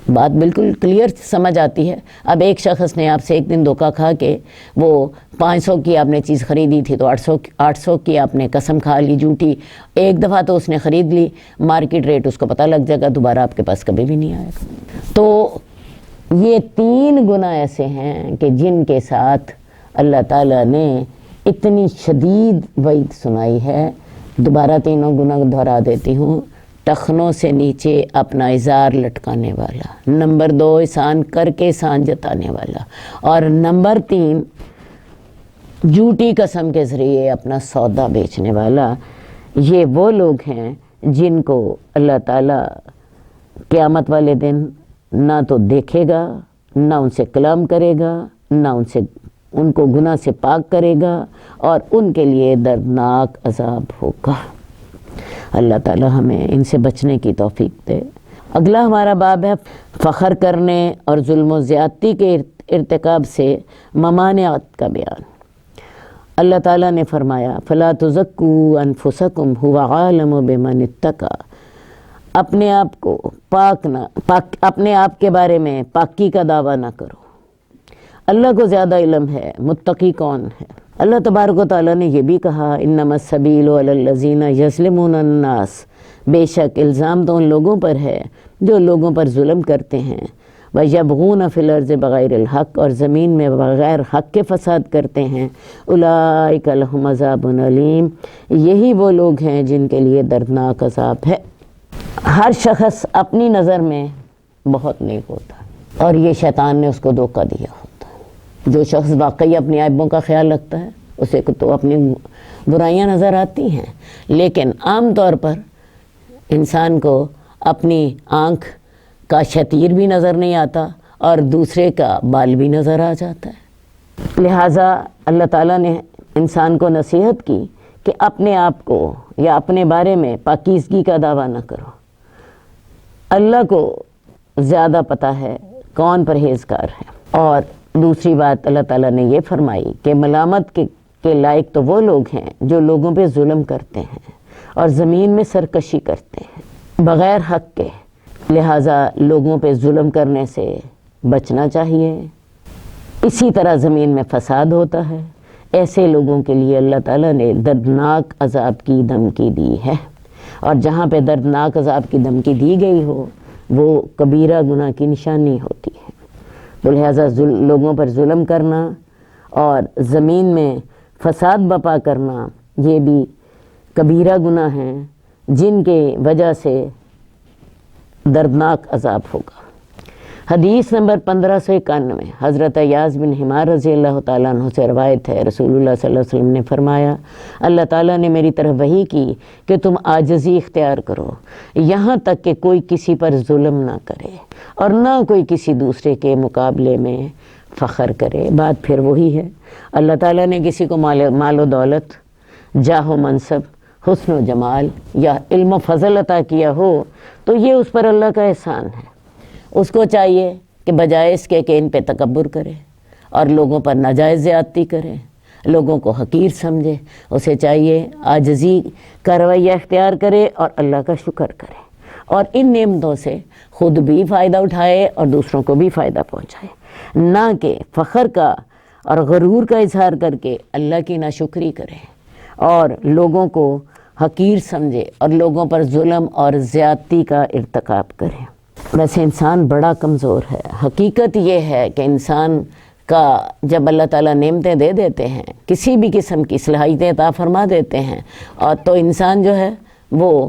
بات بالکل کلیئر سمجھ آتی ہے۔ اب ایک شخص نے آپ سے ایک دن دھوکہ کھا کے وہ 500 کی آپ نے چیز خریدی تھی، تو 800 کی آپ نے قسم کھا لی جھوٹی، ایک دفعہ تو اس نے خرید لی، مارکیٹ ریٹ اس کو پتہ لگ جائے گا، دوبارہ آپ کے پاس کبھی بھی نہیں آئے گا۔ تو یہ 3 گناہ ایسے ہیں کہ جن کے ساتھ اللہ تعالیٰ نے اتنی شدید وعید سنائی ہے۔ دوبارہ 3 گناہ دہرا دیتی ہوں۔ ٹخنوں سے نیچے اپنا ازار لٹکانے والا، نمبر 2 احسان کر کے احسان جتانے والا، اور نمبر 3 جھوٹی قسم کے ذریعے اپنا سودا بیچنے والا۔ یہ وہ لوگ ہیں جن کو اللہ تعالیٰ قیامت والے دن نہ تو دیکھے گا، نہ ان سے کلام کرے گا، نہ ان کو گناہ سے پاک کرے گا، اور ان کے لیے دردناک عذاب ہوگا۔ اللہ تعالیٰ ہمیں ان سے بچنے کی توفیق دے۔ اگلا ہمارا باب ہے فخر کرنے اور ظلم و زیادتی کے ارتکاب سے ممانعت کا بیان۔ اللہ تعالیٰ نے فرمایا فَلَا تُزَكُّوا أَنفُسَكُمْ هُوَ عَالَمُ بِمَنِ اتَّقَى، اپنے آپ کو اپنے آپ کے بارے میں پاکی کا دعویٰ نہ کرو، اللہ کو زیادہ علم ہے متقی کون ہے۔ اللہ تبارک و تعالیٰ نے یہ بھی کہا انما السبیل علی الذین یظلمون الناس، بے شک الزام تو ان لوگوں پر ہے جو لوگوں پر ظلم کرتے ہیں، وَيَبْغُونَ فِي الْأَرْضِ بِغَيْرِ الْحَقِّ، اور زمین میں بغیر حق کے فساد کرتے ہیں، اولئک لہم عذاب علیم، یہی وہ لوگ ہیں جن کے لیے دردناک عذاب ہے۔ ہر شخص اپنی نظر میں بہت نیک ہوتا ہے اور یہ شیطان نے اس کو دھوکہ دیا ہوتا ہے۔ جو شخص واقعی اپنی عیبوں کا خیال رکھتا ہے اسے تو اپنی برائیاں نظر آتی ہیں، لیکن عام طور پر انسان کو اپنی آنکھ کا شتیر بھی نظر نہیں آتا اور دوسرے کا بال بھی نظر آ جاتا ہے۔ لہٰذا اللہ تعالیٰ نے انسان کو نصیحت کی کہ اپنے آپ کو یا اپنے بارے میں پاکیزگی کا دعویٰ نہ کرو۔ اللہ کو زیادہ پتہ ہے کون پرہیزگار ہے۔ اور دوسری بات اللہ تعالیٰ نے یہ فرمائی کہ ملامت کے لائق تو وہ لوگ ہیں جو لوگوں پہ ظلم کرتے ہیں اور زمین میں سرکشی کرتے ہیں بغیر حق کے، لہٰذا لوگوں پہ ظلم کرنے سے بچنا چاہیے۔ اسی طرح زمین میں فساد ہوتا ہے، ایسے لوگوں کے لیے اللہ تعالیٰ نے دردناک عذاب کی دھمکی دی ہے، اور جہاں پہ دردناک عذاب کی دھمکی دی گئی ہو وہ کبیرہ گناہ کی نشانی ہوتی ہے۔ تو لہٰذا لوگوں پر ظلم کرنا اور زمین میں فساد بپا کرنا یہ بھی کبیرہ گناہ ہیں جن کے وجہ سے دردناک عذاب ہوگا۔ حدیث نمبر 1591 حضرت ایاز بن حمار رضی اللہ تعالیٰ عنہ سے روایت ہے، رسول اللہ صلی اللہ علیہ وسلم نے فرمایا، اللہ تعالیٰ نے میری طرف وحی کی کہ تم عاجزی اختیار کرو یہاں تک کہ کوئی کسی پر ظلم نہ کرے اور نہ کوئی کسی دوسرے کے مقابلے میں فخر کرے۔ بات پھر وہی ہے، اللہ تعالیٰ نے کسی کو مال و دولت، جاہ و منصب، حسن و جمال یا علم و فضل عطا کیا ہو تو یہ اس پر اللہ کا احسان ہے۔ اس کو چاہیے کہ بجائے اس کے کہ ان پہ تکبر کرے اور لوگوں پر ناجائز زیادتی کرے، لوگوں کو حقیر سمجھے، اسے چاہیے عاجزی کا رویہ اختیار کرے اور اللہ کا شکر کرے اور ان نعمتوں سے خود بھی فائدہ اٹھائے اور دوسروں کو بھی فائدہ پہنچائے، نہ کہ فخر کا اور غرور کا اظہار کر کے اللہ کی ناشکری کرے اور لوگوں کو حقیر سمجھے اور لوگوں پر ظلم اور زیادتی کا ارتکاب کرے۔ ویسے انسان بڑا کمزور ہے۔ حقیقت یہ ہے کہ انسان کا جب اللہ تعالیٰ نعمتیں دے دیتے ہیں، کسی بھی قسم کی صلاحیتیں عطا فرما دیتے ہیں، اور تو انسان جو ہے وہ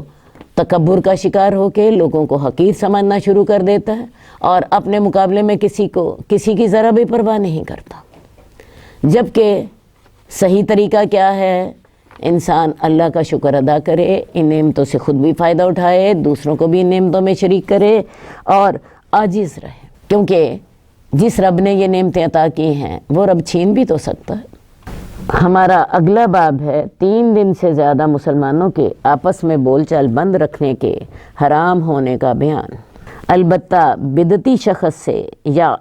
تکبر کا شکار ہو کے لوگوں کو حقیر سمجھنا شروع کر دیتا ہے اور اپنے مقابلے میں کسی کی ذرا بھی پرواہ نہیں کرتا، جبکہ صحیح طریقہ کیا ہے؟ انسان اللہ کا شکر ادا کرے، ان نعمتوں سے خود بھی فائدہ اٹھائے، دوسروں کو بھی ان نعمتوں میں شریک کرے اور عاجز رہے، کیونکہ جس رب نے یہ نعمتیں عطا کی ہیں وہ رب چھین بھی تو سکتا ہے۔ ہمارا اگلا باب ہے 3 دن سے زیادہ مسلمانوں کے آپس میں بول چال بند رکھنے کے حرام ہونے کا بیان۔ البتہ بدعتی شخص سے یا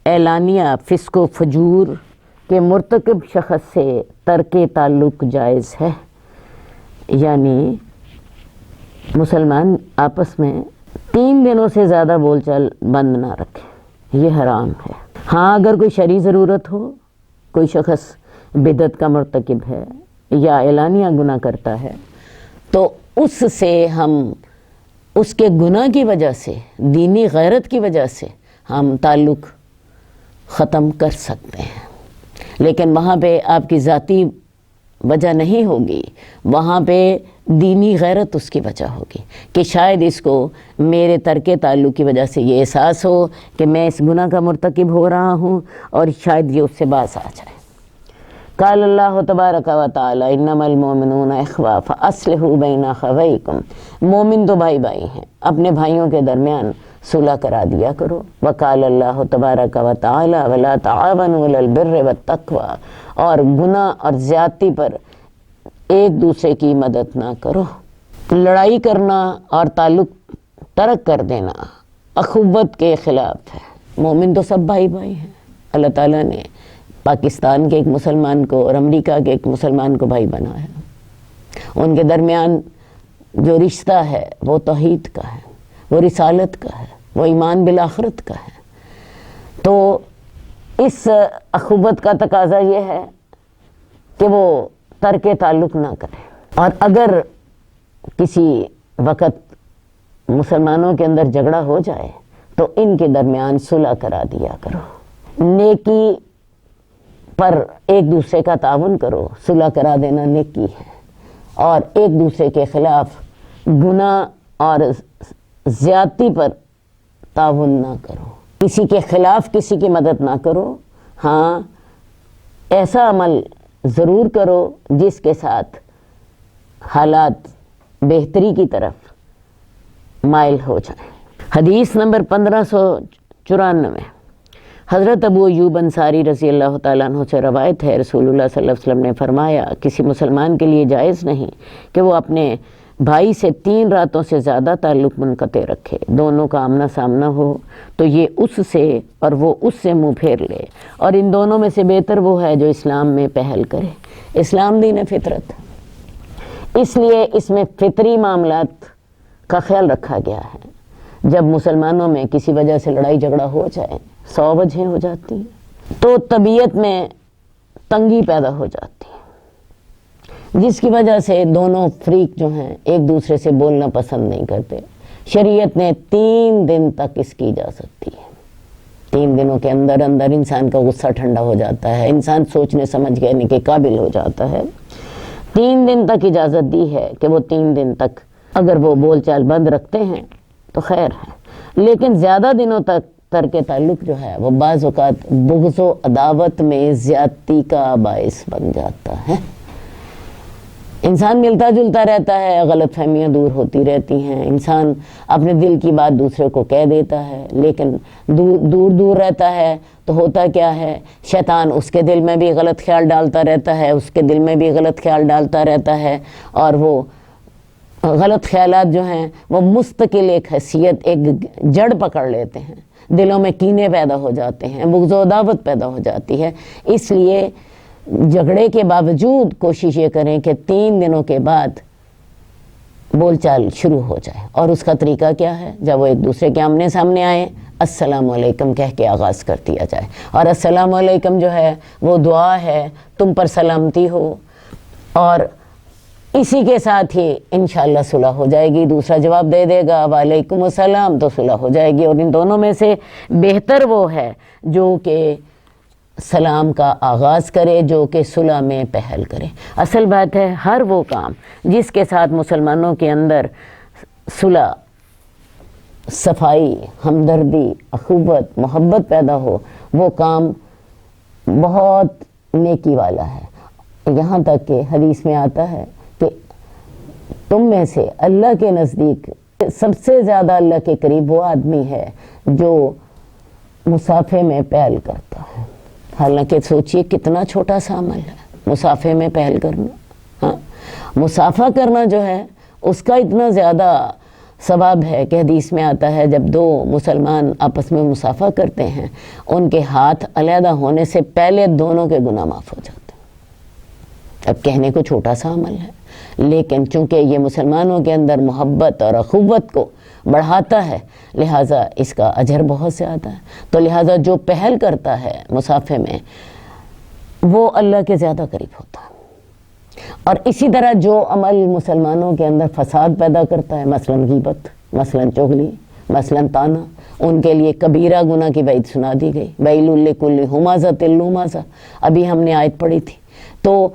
اعلانیہ فسق و فجور کہ مرتکب شخص سے ترک تعلق جائز ہے، یعنی مسلمان آپس میں 3 دنوں سے زیادہ بول چال بند نہ رکھے، یہ حرام ہے۔ ہاں اگر کوئی شرعی ضرورت ہو، کوئی شخص بدعت کا مرتکب ہے یا اعلانیہ گناہ کرتا ہے تو اس سے ہم اس کے گناہ کی وجہ سے، دینی غیرت کی وجہ سے ہم تعلق ختم کر سکتے ہیں، لیکن وہاں پہ آپ کی ذاتی وجہ نہیں ہوگی، وہاں پہ دینی غیرت اس کی وجہ ہوگی کہ شاید اس کو میرے ترک تعلق کی وجہ سے یہ احساس ہو کہ میں اس گناہ کا مرتکب ہو رہا ہوں اور شاید یہ اس سے باز آ جائے۔ قال اللہ تبارک و تعالی انما المؤمنون اخوہ فاصلحوا بین اخویکم، مومن تو بھائی بھائی ہیں، اپنے بھائیوں کے درمیان صلح کرا دیا کرو۔ وقال اللہ تبارک و تعالی ولا تعاونوا علی البر والتقوی، اور گناہ اور زیادتی پر ایک دوسرے کی مدد نہ کرو۔ لڑائی کرنا اور تعلق ترک کر دینا اخوت کے خلاف ہے۔ مومن تو سب بھائی بھائی ہیں۔ اللہ تعالیٰ نے پاکستان کے ایک مسلمان کو اور امریکہ کے ایک مسلمان کو بھائی بنایا ہے، ان کے درمیان جو رشتہ ہے وہ توحید کا ہے، وہ رسالت کا ہے، وہ ایمان بالآخرت کا ہے۔ تو اس اخوت کا تقاضا یہ ہے کہ وہ ترک تعلق نہ کرے، اور اگر کسی وقت مسلمانوں کے اندر جھگڑا ہو جائے تو ان کے درمیان صلح کرا دیا کرو، نیکی پر ایک دوسرے کا تعاون کرو، صلح کرا دینا نیکی ہے، اور ایک دوسرے کے خلاف گناہ اور زیادتی پر تعاون نہ کرو، کسی کے خلاف کسی کی مدد نہ کرو، ہاں ایسا عمل ضرور کرو جس کے ساتھ حالات بہتری کی طرف مائل ہو جائیں۔ حدیث نمبر 1594، حضرت ابو ایوب انصاری رضی اللہ تعالیٰ عنہ سے روایت ہے، رسول اللہ صلی اللہ علیہ وسلم نے فرمایا، کسی مسلمان کے لیے جائز نہیں کہ وہ اپنے بھائی سے 3 راتوں سے زیادہ تعلق منقطع رکھے، دونوں کا آمنا سامنا ہو تو یہ اس سے اور وہ اس سے منہ پھیر لے، اور ان دونوں میں سے بہتر وہ ہے جو اسلام میں پہل کرے۔ اسلام دین فطرت، اس لیے اس میں فطری معاملات کا خیال رکھا گیا ہے۔ جب مسلمانوں میں کسی وجہ سے لڑائی جھگڑا ہو جائے، 100 وجہیں ہو جاتی ہیں، تو طبیعت میں تنگی پیدا ہو جاتی ہے، جس کی وجہ سے دونوں فریق جو ہیں ایک دوسرے سے بولنا پسند نہیں کرتے۔ شریعت نے 3 دن تک اس کی اجازت دی ہے۔ 3 دنوں کے اندر اندر انسان کا غصہ ٹھنڈا ہو جاتا ہے، انسان سوچنے سمجھنے کے قابل ہو جاتا ہے۔ 3 دن تک اجازت دی ہے کہ وہ 3 دن تک اگر وہ بول چال بند رکھتے ہیں تو خیر ہے، لیکن زیادہ دنوں تک ترک تعلق جو ہے وہ بعض اوقات بغض و عداوت میں زیادتی کا باعث بن جاتا ہے۔ انسان ملتا جلتا رہتا ہے، غلط فہمیاں دور ہوتی رہتی ہیں، انسان اپنے دل کی بات دوسرے کو کہہ دیتا ہے، لیکن دور رہتا ہے تو ہوتا کیا ہے، شیطان اس کے دل میں بھی غلط خیال ڈالتا رہتا ہے، اس کے دل میں بھی غلط خیال ڈالتا رہتا ہے، اور وہ غلط خیالات جو ہیں وہ مستقل ایک حیثیت، ایک جڑ پکڑ لیتے ہیں، دلوں میں کینے پیدا ہو جاتے ہیں، بغض و عداوت پیدا ہو جاتی ہے۔ اس لیے جھگڑے کے باوجود کوشش یہ کریں کہ 3 دنوں کے بعد بول چال شروع ہو جائے، اور اس کا طریقہ کیا ہے، جب وہ ایک دوسرے کے آمنے سامنے آئے، السلام علیکم کہہ کے آغاز کر دیا جائے، اور السلام علیکم جو ہے وہ دعا ہے، تم پر سلامتی ہو، اور اسی کے ساتھ ہی انشاءاللہ صلح ہو جائے گی۔ دوسرا جواب دے دے گا وعلیکم السلام تو صلح ہو جائے گی، اور ان دونوں میں سے بہتر وہ ہے جو کہ سلام کا آغاز کرے، جو کہ صلح میں پہل کرے۔ اصل بات ہے، ہر وہ کام جس کے ساتھ مسلمانوں کے اندر صلح، صفائی، ہمدردی، اخوت، محبت پیدا ہو، وہ کام بہت نیکی والا ہے۔ یہاں تک کہ حدیث میں آتا ہے کہ تم میں سے اللہ کے نزدیک سب سے زیادہ اللہ کے قریب وہ آدمی ہے جو مصافحے میں پہل کرتا ہے۔ حالانکہ سوچئے کتنا چھوٹا سا عمل ہے مصافحے میں پہل کرنا، ہاں مصافحہ کرنا جو ہے اس کا اتنا زیادہ ثواب ہے کہ حدیث میں آتا ہے جب 2 مسلمان آپس میں مصافحہ کرتے ہیں، ان کے ہاتھ علیحدہ ہونے سے پہلے دونوں کے گناہ معاف ہو جاتے ہیں۔ اب کہنے کو چھوٹا سا عمل ہے، لیکن چونکہ یہ مسلمانوں کے اندر محبت اور اخوت کو بڑھاتا ہے، لہٰذا اس کا اجر بہت زیادہ ہے۔ تو لہٰذا جو پہل کرتا ہے مصافحے میں وہ اللہ کے زیادہ قریب ہوتا ہے۔ اور اسی طرح جو عمل مسلمانوں کے اندر فساد پیدا کرتا ہے، مثلاً غیبت، مثلاً چغلی، مثلاً طعنہ، ان کے لیے کبیرہ گناہ کی وعید سنا دی گئی، ویل لکل ہمزۃ لمزہ، ابھی ہم نے آیت پڑھی تھی۔ تو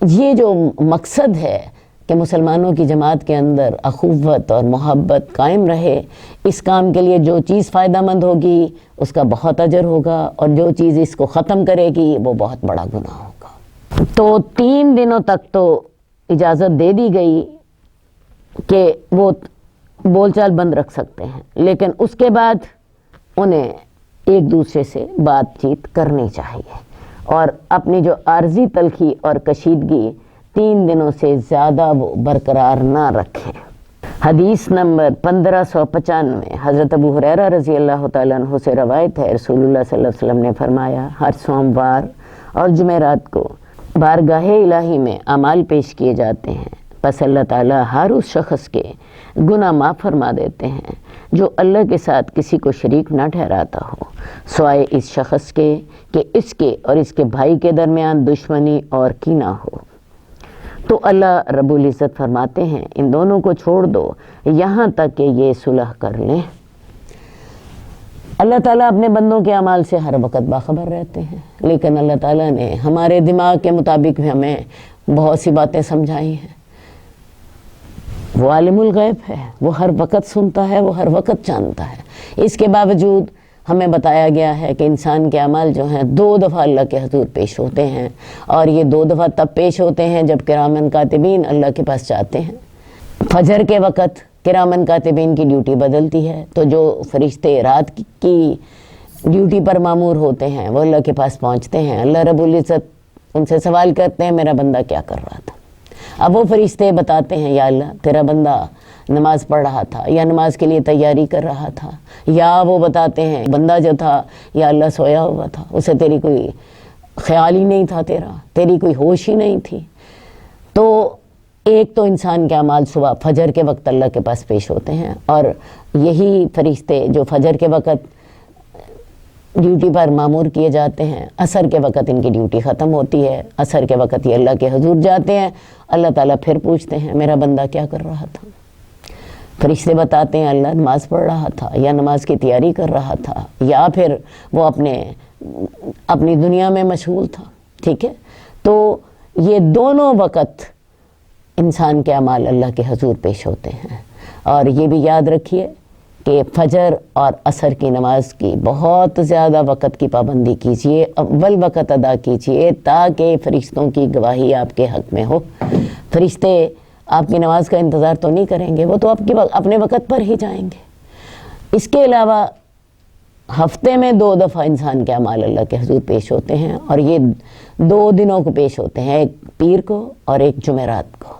یہ جو مقصد ہے کہ مسلمانوں کی جماعت کے اندر اخوت اور محبت قائم رہے، اس کام کے لیے جو چیز فائدہ مند ہوگی اس کا بہت اجر ہوگا، اور جو چیز اس کو ختم کرے گی وہ بہت بڑا گناہ ہوگا۔ تو 3 دنوں تک تو اجازت دے دی گئی کہ وہ بول چال بند رکھ سکتے ہیں، لیکن اس کے بعد انہیں ایک دوسرے سے بات چیت کرنی چاہیے، اور اپنی جو عارضی تلخی اور کشیدگی 3 دنوں سے زیادہ وہ برقرار نہ رکھیں۔ حدیث نمبر 1595، حضرت ابو ہریرہ رضی اللہ تعالیٰ عنہ سے روایت ہے، رسول اللہ صلی اللہ علیہ وسلم نے فرمایا، ہر سوموار اور جمعرات کو بارگاہ الہی میں اعمال پیش کیے جاتے ہیں، پس اللہ تعالیٰ ہر اس شخص کے گناہ معاف فرما دیتے ہیں جو اللہ کے ساتھ کسی کو شریک نہ ٹھہراتا ہو، سوائے اس شخص کے کہ اس کے اور اس کے بھائی کے درمیان دشمنی اور کینہ ہو۔ تو اللہ رب العزت فرماتے ہیں ان دونوں کو چھوڑ دو یہاں تک کہ یہ صلح کر لیں۔ اللہ تعالیٰ اپنے بندوں کے اعمال سے ہر وقت باخبر رہتے ہیں، لیکن اللہ تعالیٰ نے ہمارے دماغ کے مطابق بھی ہمیں بہت سی باتیں سمجھائی ہیں۔ وہ عالم الغیب ہے، وہ ہر وقت سنتا ہے، وہ ہر وقت جانتا ہے۔ اس کے باوجود ہمیں بتایا گیا ہے کہ انسان کے اعمال جو ہیں 2 دفعہ اللہ کے حضور پیش ہوتے ہیں، اور یہ 2 دفعہ تب پیش ہوتے ہیں جب کرامن کاتبین اللہ کے پاس جاتے ہیں۔ فجر کے وقت کرامن کاتبین کی ڈیوٹی بدلتی ہے، تو جو فرشتے رات کی ڈیوٹی پر مامور ہوتے ہیں وہ اللہ کے پاس پہنچتے ہیں۔ اللہ رب العزت ان سے سوال کرتے ہیں میرا بندہ کیا کر رہا تھا؟ اب وہ فرشتے بتاتے ہیں یا اللہ تیرا بندہ نماز پڑھ رہا تھا، یا نماز کے لیے تیاری کر رہا تھا، یا وہ بتاتے ہیں بندہ جو تھا یا اللہ سویا ہوا تھا، اسے تیری کوئی خیال ہی نہیں تھا، تیری کوئی ہوش ہی نہیں تھی۔ تو ایک تو انسان کے اعمال صبح فجر کے وقت اللہ کے پاس پیش ہوتے ہیں، اور یہی فرشتے جو فجر کے وقت ڈیوٹی پر مامور کیے جاتے ہیں، عصر کے وقت ان کی ڈیوٹی ختم ہوتی ہے، عصر کے وقت یہ اللہ کے حضور جاتے ہیں۔ اللہ تعالیٰ پھر پوچھتے ہیں میرا بندہ کیا کر رہا تھا؟ فرشتے بتاتے ہیں اللہ نماز پڑھ رہا تھا، یا نماز کی تیاری کر رہا تھا، یا پھر وہ اپنی دنیا میں مشغول تھا۔ ٹھیک ہے، تو یہ دونوں وقت انسان کے اعمال اللہ کے حضور پیش ہوتے ہیں۔ اور یہ بھی یاد رکھیے کہ فجر اور عصر کی نماز کی بہت زیادہ وقت کی پابندی کیجیے، اول وقت ادا کیجیے، تاکہ فرشتوں کی گواہی آپ کے حق میں ہو۔ فرشتے آپ کی نماز کا انتظار تو نہیں کریں گے، وہ تو اپنے وقت پر ہی جائیں گے۔ اس کے علاوہ ہفتے میں 2 دفعہ انسان کے اعمال اللہ کے حضور پیش ہوتے ہیں، اور یہ 2 دنوں کو پیش ہوتے ہیں، ایک پیر کو اور ایک جمعرات کو۔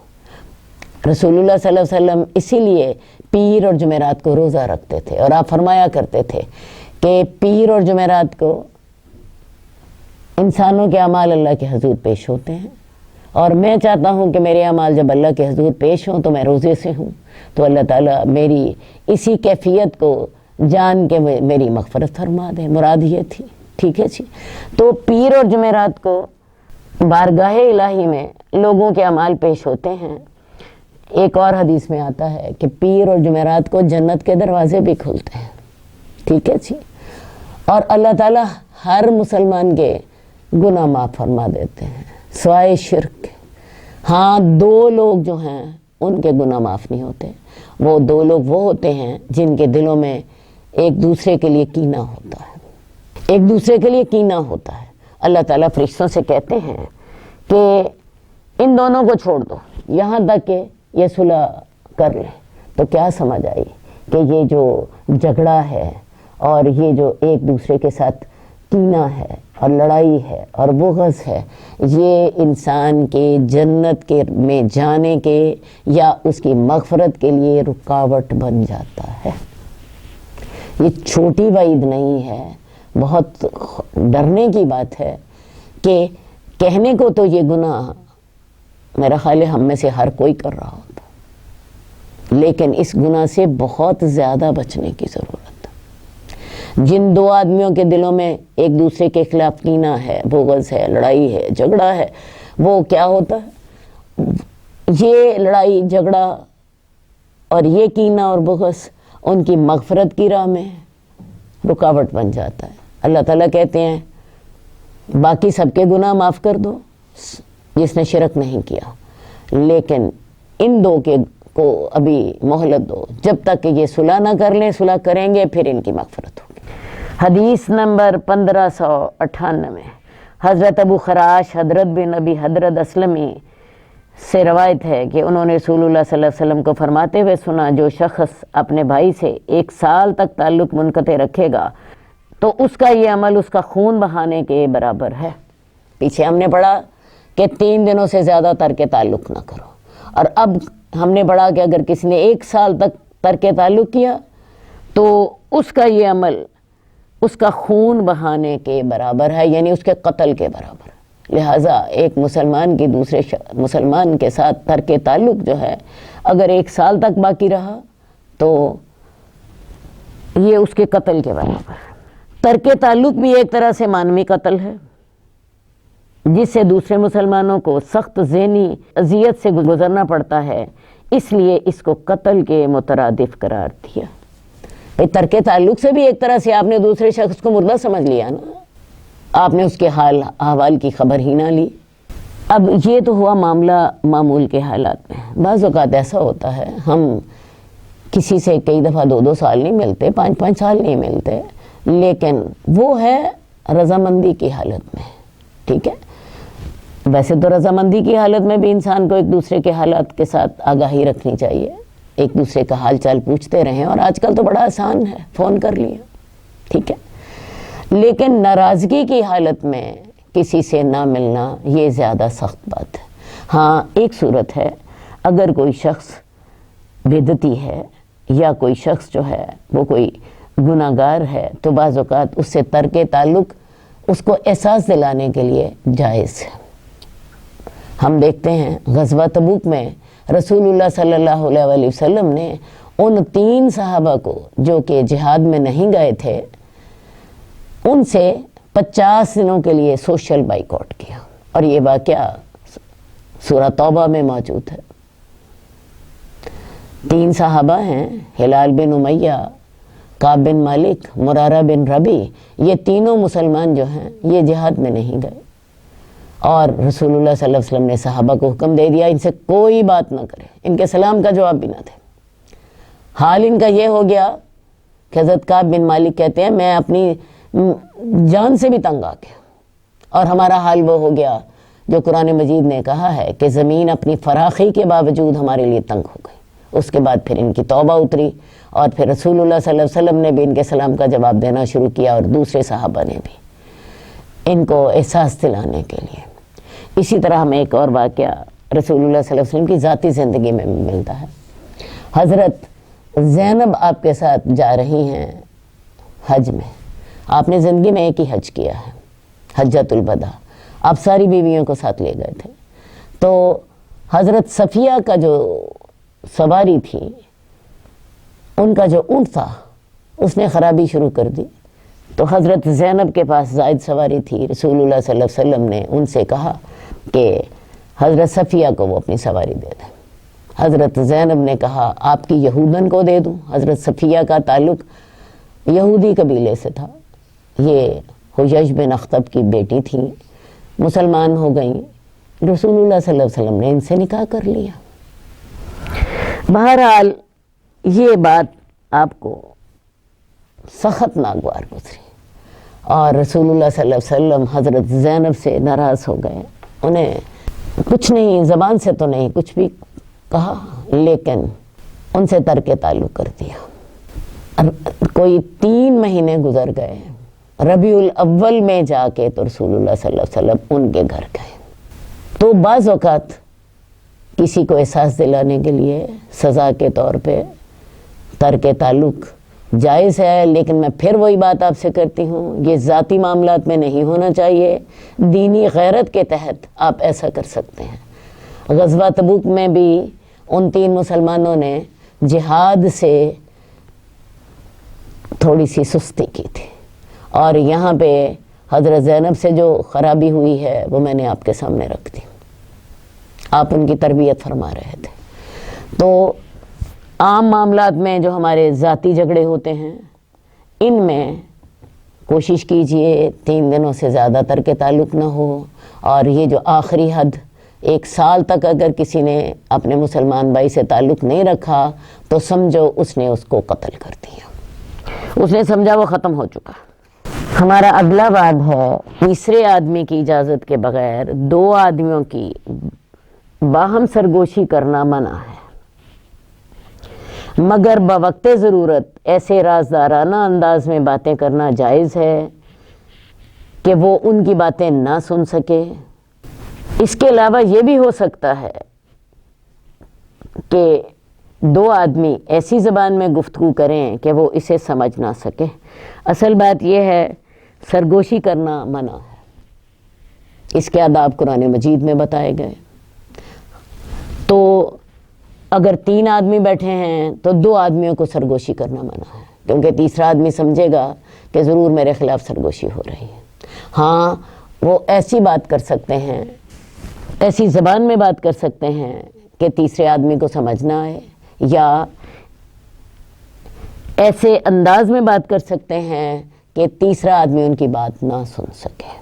رسول اللہ صلی اللہ علیہ وسلم اسی لیے پیر اور جمعرات کو روزہ رکھتے تھے، اور آپ فرمایا کرتے تھے کہ پیر اور جمعرات کو انسانوں کے اعمال اللہ کے حضور پیش ہوتے ہیں، اور میں چاہتا ہوں کہ میرے اعمال جب اللہ کے حضور پیش ہوں تو میں روزے سے ہوں، تو اللہ تعالیٰ میری اسی کیفیت کو جان کے میری مغفرت فرما دے۔ مراد یہ تھی۔ ٹھیک ہے جی، تو پیر اور جمعرات کو بارگاہ الہی میں لوگوں کے اعمال پیش ہوتے ہیں۔ ایک اور حدیث میں آتا ہے کہ پیر اور جمعرات کو جنت کے دروازے بھی کھلتے ہیں۔ ٹھیک ہے جی، اور اللہ تعالیٰ ہر مسلمان کے گناہ معاف فرما دیتے ہیں سوائے شرک۔ ہاں 2 لوگ جو ہیں ان کے گناہ معاف نہیں ہوتے۔ وہ 2 لوگ وہ ہوتے ہیں جن کے دلوں میں ایک دوسرے کے لیے کینہ ہوتا ہے، ایک دوسرے کے لیے کینہ ہوتا ہے۔ اللہ تعالیٰ فرشتوں سے کہتے ہیں کہ ان دونوں کو چھوڑ دو یہاں تک کہ یہ صلح کر لیں۔ تو کیا سمجھ آئی کہ یہ جو جھگڑا ہے اور یہ جو ایک دوسرے کے ساتھ کینہ ہے اور لڑائی ہے اور بغض ہے، یہ انسان کے جنت کے میں جانے کے یا اس کی مغفرت کے لیے رکاوٹ بن جاتا ہے۔ یہ چھوٹی وعید نہیں ہے، بہت ڈرنے کی بات ہے کہ کہنے کو تو یہ گناہ میرا خیال ہے ہم میں سے ہر کوئی کر رہا ہوتا، لیکن اس گناہ سے بہت زیادہ بچنے کی ضرورت ہے۔ جن 2 آدمیوں کے دلوں میں ایک دوسرے کے خلاف کینہ ہے، بغض ہے، لڑائی ہے، جھگڑا ہے، وہ کیا ہوتا ہے؟ یہ لڑائی جھگڑا اور یہ کینہ اور بغض ان کی مغفرت کی راہ میں رکاوٹ بن جاتا ہے۔ اللہ تعالیٰ کہتے ہیں باقی سب کے گناہ معاف کر دو جس نے شرک نہیں کیا، لیکن ان 2 کو ابھی مہلت دو جب تک کہ یہ صلح نہ کر لیں۔ صلح کریں گے پھر ان کی مغفرت ہوگی۔ حدیث نمبر 1598 حضرت ابو خراش حضرت بن ابی حضرت اسلمی سے روایت ہے کہ انہوں نے رسول اللہ صلی اللہ علیہ وسلم کو فرماتے ہوئے سنا، جو شخص اپنے بھائی سے 1 سال تک تعلق منقطع رکھے گا تو اس کا یہ عمل اس کا خون بہانے کے برابر ہے۔ پیچھے ہم نے پڑھا کہ 3 دنوں سے زیادہ ترک تعلق نہ کرو، اور اب ہم نے پڑھا کہ اگر کسی نے 1 سال تک ترک تعلق کیا تو اس کا یہ عمل اس کا خون بہانے کے برابر ہے، یعنی اس کے قتل کے برابر ہے۔ لہٰذا ایک مسلمان کی دوسرے مسلمان کے ساتھ ترک تعلق جو ہے اگر 1 سال تک باقی رہا تو یہ اس کے قتل کے برابر ہے۔ ترک تعلق بھی ایک طرح سے معنوی قتل ہے، جس سے دوسرے مسلمانوں کو سخت ذہنی اذیت سے گزرنا پڑتا ہے، اس لیے اس کو قتل کے مترادف قرار دیا۔ بھئی ترک تعلق سے بھی ایک طرح سے آپ نے دوسرے شخص کو مردہ سمجھ لیا نا، آپ نے اس کے حال احوال کی خبر ہی نہ لی۔ اب یہ تو ہوا معاملہ معمول کے حالات میں۔ بعض اوقات ایسا ہوتا ہے ہم کسی سے کئی دفعہ 2 سال نہیں ملتے، 5 سال نہیں ملتے، لیکن وہ ہے رضامندی کی حالت میں، ٹھیک ہے۔ ویسے تو رضامندی کی حالت میں بھی انسان کو ایک دوسرے کے حالات کے ساتھ آگاہی رکھنی چاہیے، ایک دوسرے کا حال چال پوچھتے رہیں، اور آج کل تو بڑا آسان ہے، فون کر لیا، ٹھیک ہے۔ لیکن ناراضگی کی حالت میں کسی سے نہ ملنا یہ زیادہ سخت بات ہے۔ ہاں ایک صورت ہے، اگر کوئی شخص بدعتی ہے یا کوئی شخص جو ہے وہ کوئی گناہ گار ہے تو بعض اوقات اس سے ترک تعلق اس کو احساس دلانے کے لیے جائز ہے۔ ہم دیکھتے ہیں غزوہ تبوک میں رسول اللہ صلی اللہ علیہ وسلم نے ان 3 صحابہ کو جو کہ جہاد میں نہیں گئے تھے ان سے 50 دنوں کے لیے سوشل بائیکاٹ کیا، اور یہ واقعہ سورہ توبہ میں موجود ہے۔ 3 صحابہ ہیں، ہلال بن امیہ، کعب بن مالک، مرارہ بن ربی، یہ تینوں مسلمان جو ہیں یہ جہاد میں نہیں گئے، اور رسول اللہ صلی اللہ علیہ وسلم نے صحابہ کو حکم دے دیا ان سے کوئی بات نہ کرے، ان کے سلام کا جواب بھی نہ دے۔ حال ان کا یہ ہو گیا کہ حضرت کعب بن مالک کہتے ہیں میں اپنی جان سے بھی تنگ آ گیا، اور ہمارا حال وہ ہو گیا جو قرآن مجید نے کہا ہے کہ زمین اپنی فراخی کے باوجود ہمارے لیے تنگ ہو گئی۔ اس کے بعد پھر ان کی توبہ اتری، اور پھر رسول اللہ صلی اللہ علیہ وسلم نے بھی ان کے سلام کا جواب دینا شروع کیا، اور دوسرے صحابہ نے بھی ان کو احساس دلانے کے لیے۔ اسی طرح ہمیں ایک اور واقعہ رسول اللہ صلی اللہ علیہ وسلم کی ذاتی زندگی میں ملتا ہے۔ حضرت زینب آپ کے ساتھ جا رہی ہیں حج میں، آپ نے زندگی میں ایک ہی حج کیا ہے، حجۃ الوداع، آپ ساری بیویوں کو ساتھ لے گئے تھے، تو حضرت صفیہ کا جو سواری تھی ان کا جو اونٹ تھا اس نے خرابی شروع کر دی، تو حضرت زینب کے پاس زائد سواری تھی، رسول اللہ صلی اللہ علیہ وسلم نے ان سے کہا کہ حضرت صفیہ کو وہ اپنی سواری دے دیں۔ حضرت زینب نے کہا آپ کی یہودن کو دے دوں، حضرت صفیہ کا تعلق یہودی قبیلے سے تھا، یہ حجج بن اخطب کی بیٹی تھی، مسلمان ہو گئیں، رسول اللہ صلی اللہ علیہ وسلم نے ان سے نکاح کر لیا۔ بہرحال یہ بات آپ کو سخت ناگوار گزری، اور رسول اللہ صلی اللہ علیہ وسلم حضرت زینب سے ناراض ہو گئے، انہیں کچھ نہیں، زبان سے تو نہیں کچھ بھی کہا، لیکن ان سے ترک تعلق کر دیا۔ کوئی 3 مہینے گزر گئے، ربیع الاول میں جا کے تو رسول اللہ صلی اللہ علیہ وسلم ان کے گھر گئے۔ تو بعض اوقات کسی کو احساس دلانے کے لیے سزا کے طور پہ ترک تعلق جائز ہے، لیکن میں پھر وہی بات آپ سے کرتی ہوں، یہ ذاتی معاملات میں نہیں ہونا چاہیے، دینی غیرت کے تحت آپ ایسا کر سکتے ہیں۔ غزوہ تبوک میں بھی ان 3 مسلمانوں نے جہاد سے تھوڑی سی سستی کی تھی، اور یہاں پہ حضرت زینب سے جو خرابی ہوئی ہے وہ میں نے آپ کے سامنے رکھ دی، آپ ان کی تربیت فرما رہے تھے۔ تو عام معاملات میں جو ہمارے ذاتی جھگڑے ہوتے ہیں ان میں کوشش کیجئے 3 دنوں سے زیادہ ترک تعلق نہ ہو، اور یہ جو آخری حد 1 سال تک اگر کسی نے اپنے مسلمان بھائی سے تعلق نہیں رکھا تو سمجھو اس نے اس کو قتل کر دیا، اس نے سمجھا وہ ختم ہو چکا۔ ہمارا اگلا باب ہے تیسرے آدمی کی اجازت کے بغیر 2 آدمیوں کی باہم سرگوشی کرنا منع ہے، مگر بوقت ضرورت ایسے رازدارانہ انداز میں باتیں کرنا جائز ہے کہ وہ ان کی باتیں نہ سن سکے۔ اس کے علاوہ یہ بھی ہو سکتا ہے کہ 2 آدمی ایسی زبان میں گفتگو کریں کہ وہ اسے سمجھ نہ سکے۔ اصل بات یہ ہے سرگوشی کرنا منع ہے، اس کے آداب قرآن مجید میں بتائے گئے۔ تو اگر 3 آدمی بیٹھے ہیں تو 2 آدمیوں کو سرگوشی کرنا منع ہے، کیونکہ تیسرا آدمی سمجھے گا کہ ضرور میرے خلاف سرگوشی ہو رہی ہے۔ ہاں وہ ایسی بات کر سکتے ہیں، ایسی زبان میں بات کر سکتے ہیں کہ تیسرے آدمی کو سمجھ نہ آئے، یا ایسے انداز میں بات کر سکتے ہیں کہ تیسرا آدمی ان کی بات نہ سن سکے۔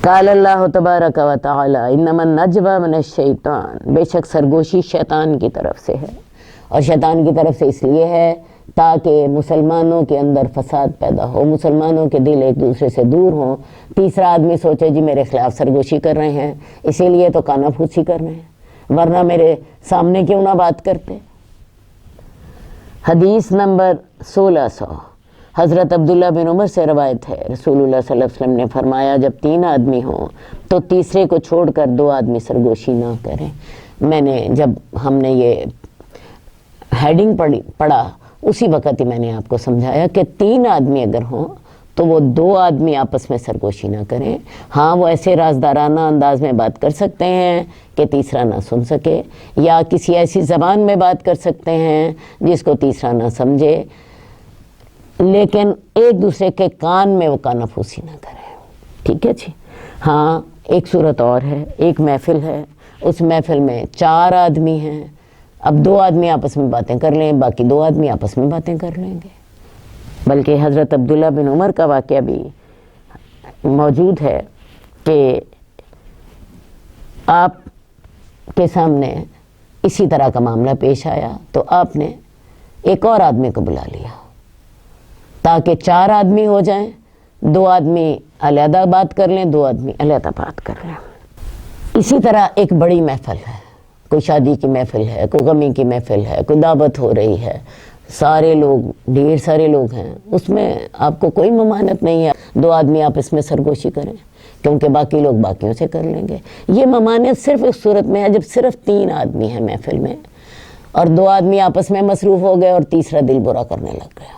قال اللہ تبارک و تعالی انما النجوى من الشیطان، بے شک سرگوشی شیطان کی طرف سے ہے، اور شیطان کی طرف سے اس لیے ہے تاکہ مسلمانوں کے اندر فساد پیدا ہو، مسلمانوں کے دل ایک دوسرے سے دور ہوں، تیسرا آدمی سوچے جی میرے خلاف سرگوشی کر رہے ہیں اسی لیے تو کانا پھوسی کر رہے ہیں، ورنہ میرے سامنے کیوں نہ بات کرتے۔ حدیث نمبر 1600 حضرت عبداللہ بن عمر سے روایت ہے، رسول اللہ صلی اللہ علیہ وسلم نے فرمایا جب 3 آدمی ہوں تو تیسرے کو چھوڑ کر 2 آدمی سرگوشی نہ کریں۔ جب ہم نے یہ ہیڈنگ پڑھا اسی وقت ہی میں نے آپ کو سمجھایا کہ 3 آدمی اگر ہوں تو وہ 2 آدمی آپس میں سرگوشی نہ کریں۔ ہاں وہ ایسے رازدارانہ انداز میں بات کر سکتے ہیں کہ تیسرا نہ سن سکے، یا کسی ایسی زبان میں بات کر سکتے ہیں جس کو تیسرا نہ سمجھے، لیکن ایک دوسرے کے کان میں وہ کانا پھوسی نہ کریں، ٹھیک ہے جی۔ ہاں ایک صورت اور ہے، ایک محفل ہے، اس محفل میں 4 آدمی ہیں، اب 2 آدمی آپس میں باتیں کر لیں، باقی 2 آدمی آپس میں باتیں کر لیں گے۔ بلکہ حضرت عبداللہ بن عمر کا واقعہ بھی موجود ہے کہ آپ کے سامنے اسی طرح کا معاملہ پیش آیا تو آپ نے ایک اور آدمی کو بلا لیا تاکہ 4 آدمی ہو جائیں، 2 آدمی علیحدہ بات کر لیں، 2 آدمی علیحدہ بات کر لیں۔ اسی طرح ایک بڑی محفل ہے، کوئی شادی کی محفل ہے، کوئی غمی کی محفل ہے، کوئی دعوت ہو رہی ہے، سارے لوگ، ڈھیر سارے لوگ ہیں، اس میں آپ کو کوئی ممانعت نہیں ہے 2 آدمی آپس میں سرگوشی کریں، کیونکہ باقی لوگ باقیوں سے کر لیں گے۔ یہ ممانعت صرف اس صورت میں ہے جب صرف 3 آدمی ہیں محفل میں اور 2 آدمی آپس میں مصروف ہو گئے اور تیسرا دل برا کرنے لگ گیا۔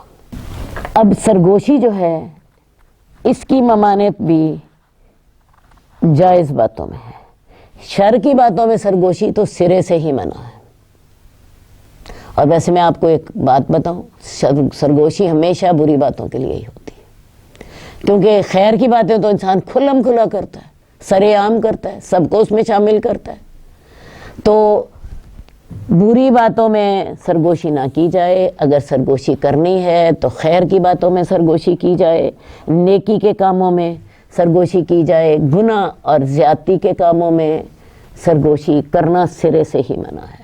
اب سرگوشی جو ہے اس کی ممانعت بھی جائز باتوں میں ہے، شر کی باتوں میں سرگوشی تو سرے سے ہی منع ہے۔ اور ویسے میں آپ کو ایک بات بتاؤں، سرگوشی ہمیشہ بری باتوں کے لیے ہی ہوتی ہے، کیونکہ خیر کی باتیں تو انسان کھلم کھلا کرتا ہے، سرے عام کرتا ہے، سب کو اس میں شامل کرتا ہے۔ تو بری باتوں میں سرگوشی نہ کی جائے، اگر سرگوشی کرنی ہے تو خیر کی باتوں میں سرگوشی کی جائے، نیکی کے کاموں میں سرگوشی کی جائے، گناہ اور زیادتی کے کاموں میں سرگوشی کرنا سرے سے ہی منع ہے۔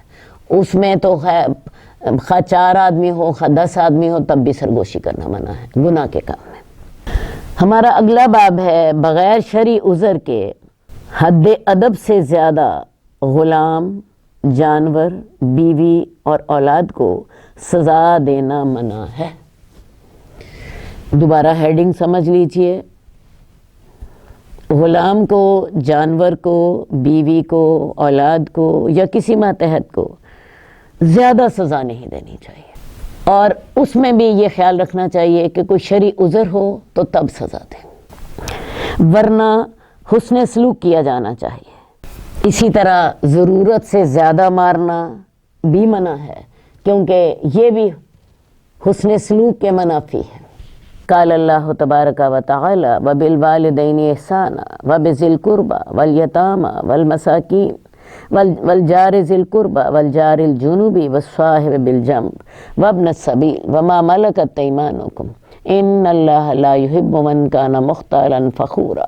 اس میں تو خواہ 4 آدمی ہو، خواہ 10 آدمی ہو، تب بھی سرگوشی کرنا منع ہے گناہ کے کام میں۔ ہمارا اگلا باب ہے بغیر شرعی عذر کے حد ادب سے زیادہ غلام، جانور، بیوی اور اولاد کو سزا دینا منع ہے۔ دوبارہ ہیڈنگ سمجھ لیجئے، غلام کو، جانور کو، بیوی کو، اولاد کو یا کسی ماتحت کو زیادہ سزا نہیں دینی چاہیے، اور اس میں بھی یہ خیال رکھنا چاہیے کہ کوئی شرعی عذر ہو تو تب سزا دیں، ورنہ حسن سلوک کیا جانا چاہیے۔ اسی طرح ضرورت سے زیادہ مارنا بھی منع ہے، کیونکہ یہ بھی حسن سلوک کے منافی ہے۔ قال اللہ تبارک و تعالی وبالوالدین احسانا وبذی القربى والیتامی والمساکین والجار ذی القربى والجار الجنوب والصاحب بالجنب وابن السبیل وما ملکت ایمانکم ان اللہ لا یحب من کان مختالا فخورا۔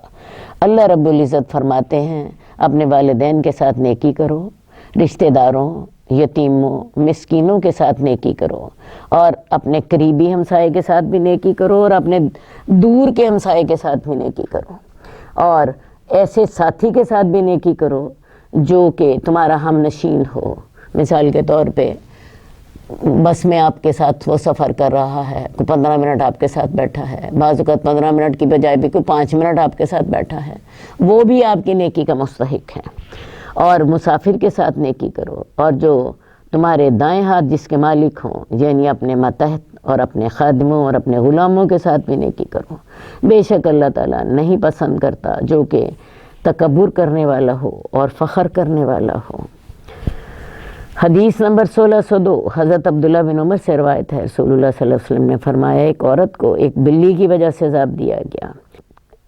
اللہ رب العزت فرماتے ہیں اپنے والدین کے ساتھ نیکی کرو، رشتہ داروں، یتیموں، مسکینوں کے ساتھ نیکی کرو، اور اپنے قریبی ہمسائے کے ساتھ بھی نیکی کرو، اور اپنے دور کے ہمسائے کے ساتھ بھی نیکی کرو، اور ایسے ساتھی کے ساتھ بھی نیکی کرو جو کہ تمہارا ہم نشین ہو۔ مثال کے طور پہ بس میں آپ کے ساتھ وہ سفر کر رہا ہے، کوئی 15 منٹ آپ کے ساتھ بیٹھا ہے، بعض اوقات 15 منٹ کی بجائے بھی کوئی 5 منٹ آپ کے ساتھ بیٹھا ہے، وہ بھی آپ کی نیکی کا مستحق ہے۔ اور مسافر کے ساتھ نیکی کرو، اور جو تمہارے دائیں ہاتھ جس کے مالک ہوں، یعنی اپنے ماتحت اور اپنے خادموں اور اپنے غلاموں کے ساتھ بھی نیکی کرو۔ بے شک اللہ تعالیٰ نہیں پسند کرتا جو کہ تکبر کرنے والا ہو اور فخر کرنے والا ہو۔ حدیث نمبر 1602 حضرت عبداللہ بن عمر سے روایت ہے، رسول اللہ صلی اللہ علیہ وسلم نے فرمایا ایک عورت کو ایک بلی کی وجہ سے عذاب دیا گیا،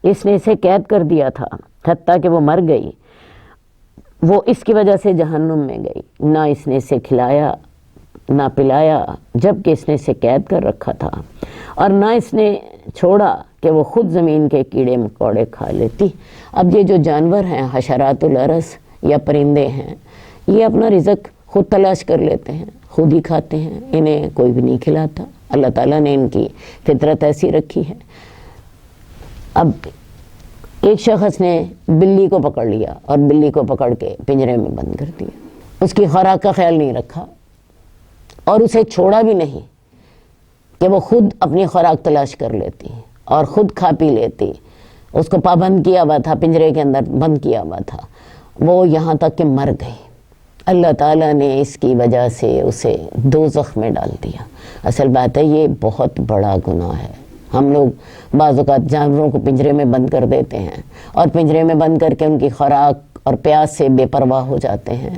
اس نے اسے قید کر دیا تھا حتیٰ کہ وہ مر گئی، وہ اس کی وجہ سے جہنم میں گئی، نہ اس نے اسے کھلایا نہ پلایا جبکہ اس نے اسے قید کر رکھا تھا، اور نہ اس نے چھوڑا کہ وہ خود زمین کے کیڑے مکوڑے کھا لیتی۔ اب یہ جو جانور ہیں، حشرات الارض یا پرندے ہیں، یہ اپنا رزق خود تلاش کر لیتے ہیں، خود ہی کھاتے ہیں، انہیں کوئی بھی نہیں کھلاتا۔ اللہ تعالیٰ نے ان کی فطرت ایسی رکھی ہے۔ اب ایک شخص نے بلی کو پکڑ لیا اور بلی کو پکڑ کے پنجرے میں بند کر دیا، اس کی خوراک کا خیال نہیں رکھا اور اسے چھوڑا بھی نہیں کہ وہ خود اپنی خوراک تلاش کر لیتی اور خود کھا پی لیتی۔ اس کو پابند کیا ہوا تھا، پنجرے کے اندر بند کیا ہوا تھا، وہ یہاں تک کہ مر گئی۔ اللہ تعالیٰ نے اس کی وجہ سے اسے دوزخ میں ڈال دیا۔ اصل بات ہے یہ بہت بڑا گناہ ہے۔ ہم لوگ بعض اوقات جانوروں کو پنجرے میں بند کر دیتے ہیں اور پنجرے میں بند کر کے ان کی خوراک اور پیاس سے بے پرواہ ہو جاتے ہیں۔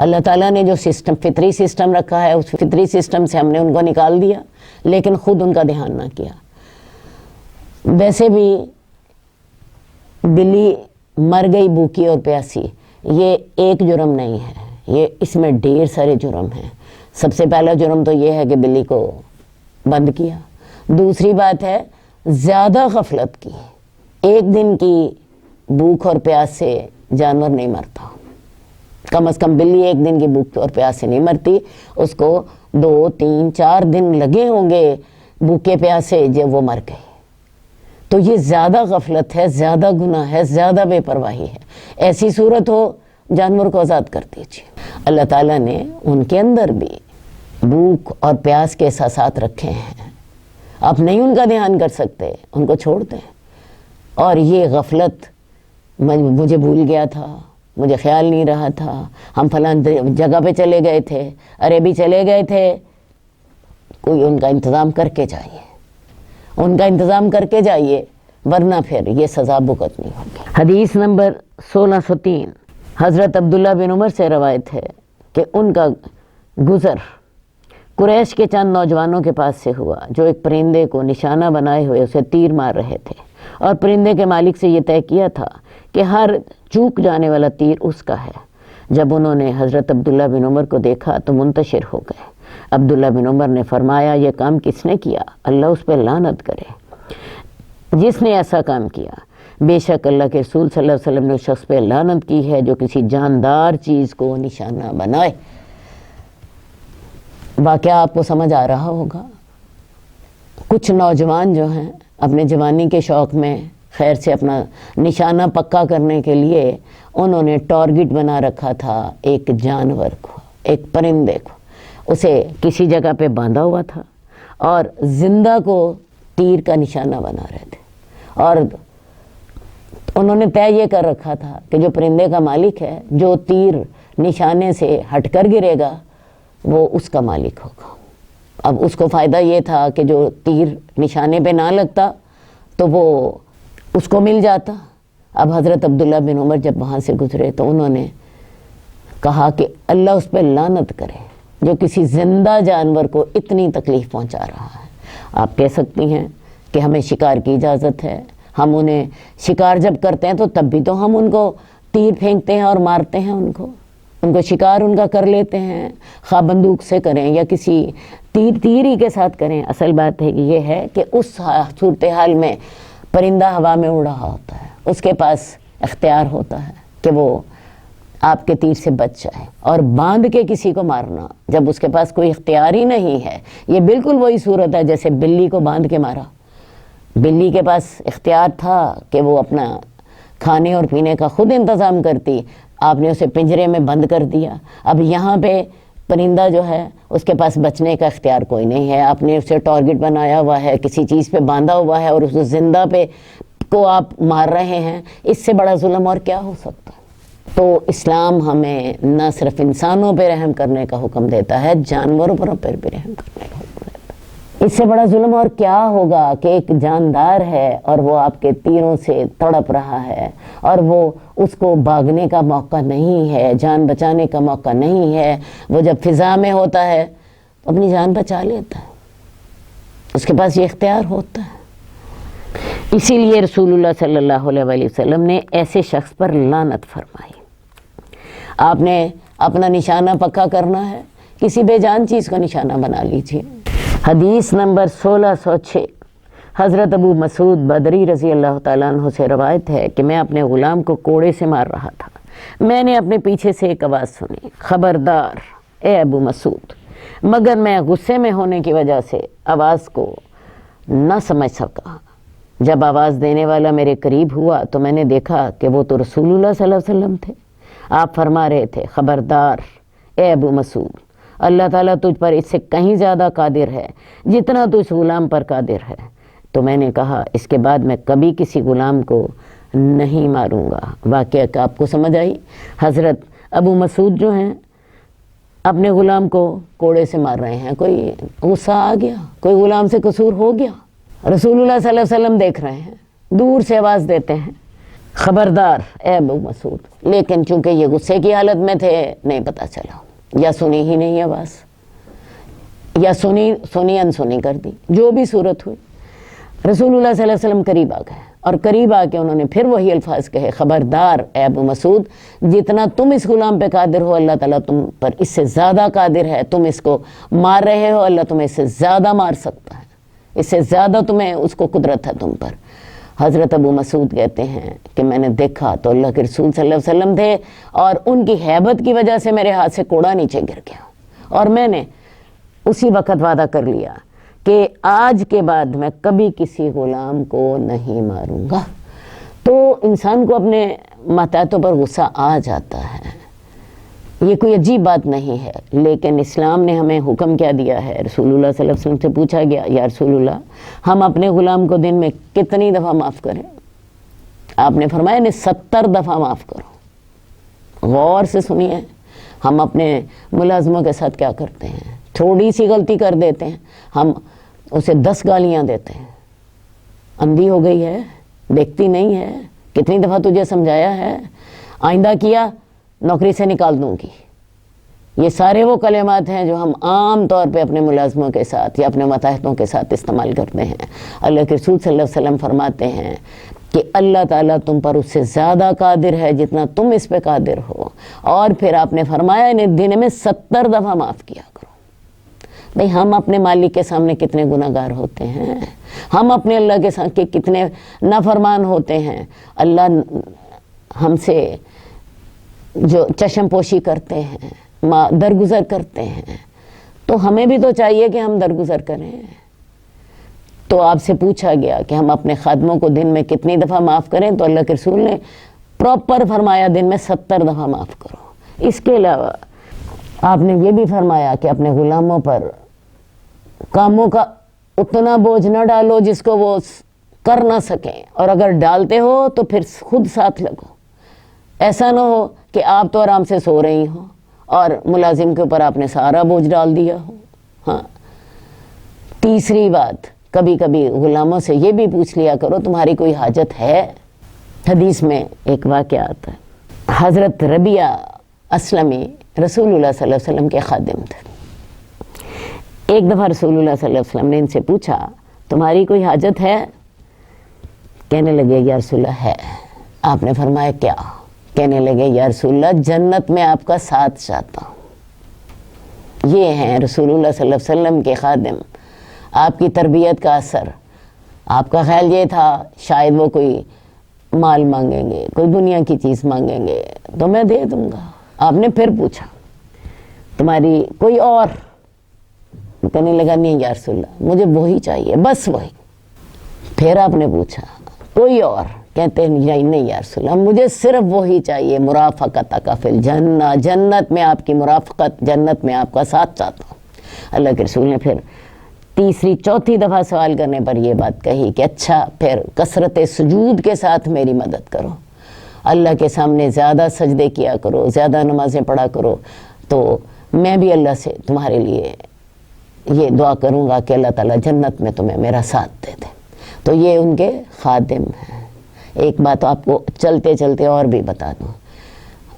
اللہ تعالیٰ نے جو فطری سسٹم رکھا ہے، اس فطری سسٹم سے ہم نے ان کو نکال دیا، لیکن خود ان کا دھیان نہ کیا۔ ویسے بھی بلی مر گئی بھوکی اور پیاسی، یہ ایک جرم نہیں ہے، یہ اس میں ڈھیر سارے جرم ہیں۔ سب سے پہلا جرم تو یہ ہے کہ بلی کو بند کیا۔ دوسری بات ہے زیادہ غفلت کی۔ ایک دن کی بھوک اور پیاس سے جانور نہیں مرتا، کم از کم بلی ایک دن کی بھوک اور پیاس سے نہیں مرتی، اس کو 2 3 4 دن لگے ہوں گے بھوکے پیاسے جب وہ مر گئی۔ تو یہ زیادہ غفلت ہے، زیادہ گناہ ہے، زیادہ بے پرواہی ہے۔ ایسی صورت ہو جانور کو آزاد کر دیجیے۔ اللہ تعالیٰ نے ان کے اندر بھی بھوک اور پیاس کے احساسات رکھے ہیں، آپ نہیں ان کا دھیان کر سکتے، ان کو چھوڑ دیں۔ اور یہ غفلت، مجھے بھول گیا تھا، مجھے خیال نہیں رہا تھا، ہم فلاں جگہ پہ چلے گئے تھے، ارے بھی چلے گئے تھے، کوئی ان کا انتظام کر کے جائیے، ان کا انتظام کر کے جائیے، ورنہ پھر یہ سزا بھگتنی ہوگی۔ حدیث نمبر 1603 حضرت عبداللہ بن عمر سے روایت ہے کہ ان کا گزر قریش کے چند نوجوانوں کے پاس سے ہوا جو ایک پرندے کو نشانہ بنائے ہوئے اسے تیر مار رہے تھے، اور پرندے کے مالک سے یہ طے کیا تھا کہ ہر چوک جانے والا تیر اس کا ہے۔ جب انہوں نے حضرت عبداللہ بن عمر کو دیکھا تو منتشر ہو گئے۔ عبداللہ بن عمر نے فرمایا، یہ کام کس نے کیا؟ اللہ اس پہ لعنت کرے جس نے ایسا کام کیا۔ بے شک اللہ کے رسول صلی اللہ علیہ وسلم نے اس شخص پہ لعنت کی ہے جو کسی جاندار چیز کو نشانہ بنائے۔ واقعہ آپ کو سمجھ آ رہا ہوگا۔ کچھ نوجوان جو ہیں اپنے جوانی کے شوق میں خیر سے اپنا نشانہ پکا کرنے کے لیے انہوں نے ٹارگٹ بنا رکھا تھا ایک جانور کو، ایک پرندے کو، اسے کسی جگہ پہ باندھا ہوا تھا اور زندہ کو تیر کا نشانہ بنا رہے تھے، اور انہوں نے طے یہ کر رکھا تھا کہ جو پرندے کا مالک ہے، جو تیر نشانے سے ہٹ کر گرے گا وہ اس کا مالک ہوگا۔ اب اس کو فائدہ یہ تھا کہ جو تیر نشانے پہ نہ لگتا تو وہ اس کو مل جاتا۔ اب حضرت عبداللہ بن عمر جب وہاں سے گزرے تو انہوں نے کہا کہ اللہ اس پہ لعنت کرے جو کسی زندہ جانور کو اتنی تکلیف پہنچا رہا ہے۔ آپ کہہ سکتی ہیں کہ ہمیں شکار کی اجازت ہے، ہم انہیں شکار جب کرتے ہیں تو تب بھی تو ہم ان کو تیر پھینکتے ہیں اور مارتے ہیں، ان کو شکار ان کا کر لیتے ہیں، خواہ بندوق سے کریں یا کسی تیری کے ساتھ کریں۔ اصل بات ہے کہ یہ ہے کہ اس صورتحال میں پرندہ ہوا میں اڑ رہا ہوتا ہے، اس کے پاس اختیار ہوتا ہے کہ وہ آپ کے تیر سے بچ جائے، اور باندھ کے کسی کو مارنا جب اس کے پاس کوئی اختیار ہی نہیں ہے، یہ بالکل وہی صورت ہے جیسے بلی کو باندھ کے مارا۔ بلی کے پاس اختیار تھا کہ وہ اپنا کھانے اور پینے کا خود انتظام کرتی، آپ نے اسے پنجرے میں بند کر دیا۔ اب یہاں پہ پرندہ جو ہے اس کے پاس بچنے کا اختیار کوئی نہیں ہے، آپ نے اسے ٹارگٹ بنایا ہوا ہے، کسی چیز پہ باندھا ہوا ہے اور اس زندہ پہ کو آپ مار رہے ہیں، اس سے بڑا ظلم اور کیا ہو سکتا ہے؟ تو اسلام ہمیں نہ صرف انسانوں پہ رحم کرنے کا حکم دیتا ہے، جانوروں پر بھی رحم کرنے کا حکم دیتا ہے۔ اس سے بڑا ظلم اور کیا ہوگا کہ ایک جاندار ہے اور وہ آپ کے تیروں سے تڑپ رہا ہے اور وہ اس کو بھاگنے کا موقع نہیں ہے، جان بچانے کا موقع نہیں ہے، وہ جب فضا میں ہوتا ہے تو اپنی جان بچا لیتا ہے، اس کے پاس یہ اختیار ہوتا ہے۔ اسی لیے رسول اللہ صلی اللہ علیہ وسلم نے ایسے شخص پر لعنت فرمائی۔ آپ نے اپنا نشانہ پکا کرنا ہے کسی بے جان چیز کو نشانہ بنا لیجیے۔ حدیث نمبر 1606 حضرت ابو مسعود بدری رضی اللہ تعالیٰ عنہ سے روایت ہے کہ میں اپنے غلام کو کوڑے سے مار رہا تھا۔ میں نے اپنے پیچھے سے ایک آواز سنی، خبردار اے ابو مسعود، مگر میں غصے میں ہونے کی وجہ سے آواز کو نہ سمجھ سکا۔ جب آواز دینے والا میرے قریب ہوا تو میں نے دیکھا کہ وہ تو رسول اللہ صلی اللہ علیہ وسلم تھے۔ آپ فرما رہے تھے، خبردار اے ابو مسعود، اللہ تعالیٰ تجھ پر اس سے کہیں زیادہ قادر ہے جتنا تو اس غلام پر قادر ہے۔ تو میں نے کہا، اس کے بعد میں کبھی کسی غلام کو نہیں ماروں گا۔ واقعہ کہ آپ کو سمجھ آئی؟ حضرت ابو مسعود جو ہیں اپنے غلام کو کوڑے سے مار رہے ہیں، کوئی غصہ آ گیا، کوئی غلام سے قصور ہو گیا، رسول اللہ صلی اللہ علیہ وسلم دیکھ رہے ہیں، دور سے آواز دیتے ہیں، خبردار اے ابو مسعود، لیکن چونکہ یہ غصے کی حالت میں تھے نہیں پتہ چلا، یا سنی ہی نہیں آواز، یا سنی انسنی کر دی، جو بھی صورت ہوئی۔ رسول اللہ صلی اللہ علیہ وسلم قریب آ گئے اور قریب آ کے انہوں نے پھر وہی الفاظ کہے، خبردار اے ابو مسعود، جتنا تم اس غلام پہ قادر ہو اللہ تعالیٰ تم پر اس سے زیادہ قادر ہے، تم اس کو مار رہے ہو، اللہ تمہیں اس سے زیادہ مار سکتا ہے، اس سے زیادہ تمہیں اس کو قدرت ہے تم پر۔ حضرت ابو مسعود کہتے ہیں کہ میں نے دیکھا تو اللہ کے رسول صلی اللہ علیہ وسلم تھے اور ان کی ہیبت کی وجہ سے میرے ہاتھ سے کوڑا نیچے گر گیا، اور میں نے اسی وقت وعدہ کر لیا کہ آج کے بعد میں کبھی کسی غلام کو نہیں ماروں گا۔ تو انسان کو اپنے ماتحتوں پر غصہ آ جاتا ہے، یہ کوئی عجیب بات نہیں ہے، لیکن اسلام نے ہمیں حکم کیا دیا ہے۔ رسول اللہ صلی اللہ علیہ وسلم سے پوچھا گیا، یا رسول اللہ ہم اپنے غلام کو دن میں کتنی دفعہ معاف کریں؟ آپ نے فرمایا نہیں 70 دفعہ معاف کرو۔ غور سے سنیے، ہم اپنے ملازموں کے ساتھ کیا کرتے ہیں؟ تھوڑی سی غلطی کر دیتے ہیں، ہم اسے 10 گالیاں دیتے ہیں، اندھی ہو گئی ہے، دیکھتی نہیں ہے، کتنی دفعہ تجھے سمجھایا ہے، آئندہ کیا نوکری سے نکال دوں گی۔ یہ سارے وہ کلمات ہیں جو ہم عام طور پہ اپنے ملازموں کے ساتھ یا اپنے ماتحتوں کے ساتھ استعمال کرتے ہیں۔ اللہ کے رسول صلی اللہ علیہ وسلم فرماتے ہیں کہ اللہ تعالیٰ تم پر اس سے زیادہ قادر ہے جتنا تم اس پہ قادر ہو، اور پھر آپ نے فرمایا انہیں دن میں 70 دفعہ معاف کیا کرو۔ بھئی ہم اپنے مالک کے سامنے کتنے گناہ گار ہوتے ہیں، ہم اپنے اللہ کے سامنے کتنے نافرمان ہوتے ہیں، اللہ ہم سے جو چشم پوشی کرتے ہیں، درگزر کرتے ہیں، تو ہمیں بھی تو چاہیے کہ ہم درگزر کریں۔ تو آپ سے پوچھا گیا کہ ہم اپنے خادموں کو دن میں کتنی دفعہ معاف کریں، تو اللہ کے رسول نے پراپر فرمایا دن میں 70 دفعہ معاف کرو۔ اس کے علاوہ آپ نے یہ بھی فرمایا کہ اپنے غلاموں پر کاموں کا اتنا بوجھ نہ ڈالو جس کو وہ کر نہ سکیں، اور اگر ڈالتے ہو تو پھر خود ساتھ لگو۔ ایسا نہ ہو کہ آپ تو آرام سے سو رہی ہوں اور ملازم کے اوپر آپ نے سارا بوجھ ڈال دیا ہو۔ ہاں، تیسری بات، کبھی کبھی غلاموں سے یہ بھی پوچھ لیا کرو تمہاری کوئی حاجت ہے۔ حدیث میں ایک واقعہ آتا ہے، حضرت ربیعہ اسلمی رسول اللہ صلی اللہ علیہ وسلم کے خادم تھے۔ ایک دفعہ رسول اللہ صلی اللہ علیہ وسلم نے ان سے پوچھا تمہاری کوئی حاجت ہے؟ کہنے لگے یا رسول اللہ ہے۔ آپ نے فرمایا کیا؟ کہنے لگے یا رسول اللہ جنت میں آپ کا ساتھ چاہتا ہوں۔ یہ ہیں رسول اللہ صلی اللہ علیہ وسلم کے خادم، آپ کی تربیت کا اثر۔ آپ کا خیال یہ تھا شاید وہ کوئی مال مانگیں گے، کوئی دنیا کی چیز مانگیں گے تو میں دے دوں گا۔ آپ نے پھر پوچھا تمہاری کوئی اور؟ کہنے لگا نہیں یا رسول اللہ مجھے وہی چاہیے، بس وہی۔ پھر آپ نے پوچھا کوئی اور؟ کہتے ہیں نہیں یا رسول اللہ مجھے صرف وہی چاہیے، مرافقتک فی الجنہ، جنت میں آپ کی مرافقت، جنت میں آپ کا ساتھ چاہتا ہوں۔ اللہ کے رسول نے پھر تیسری چوتھی دفعہ سوال کرنے پر یہ بات کہی کہ اچھا پھر کثرت سجود کے ساتھ میری مدد کرو، اللہ کے سامنے زیادہ سجدے کیا کرو، زیادہ نمازیں پڑھا کرو، تو میں بھی اللہ سے تمہارے لیے یہ دعا کروں گا کہ اللہ تعالیٰ جنت میں تمہیں میرا ساتھ دے دے۔ تو یہ ان کے خادم ہیں۔ ایک بات آپ کو چلتے چلتے اور بھی بتا دوں،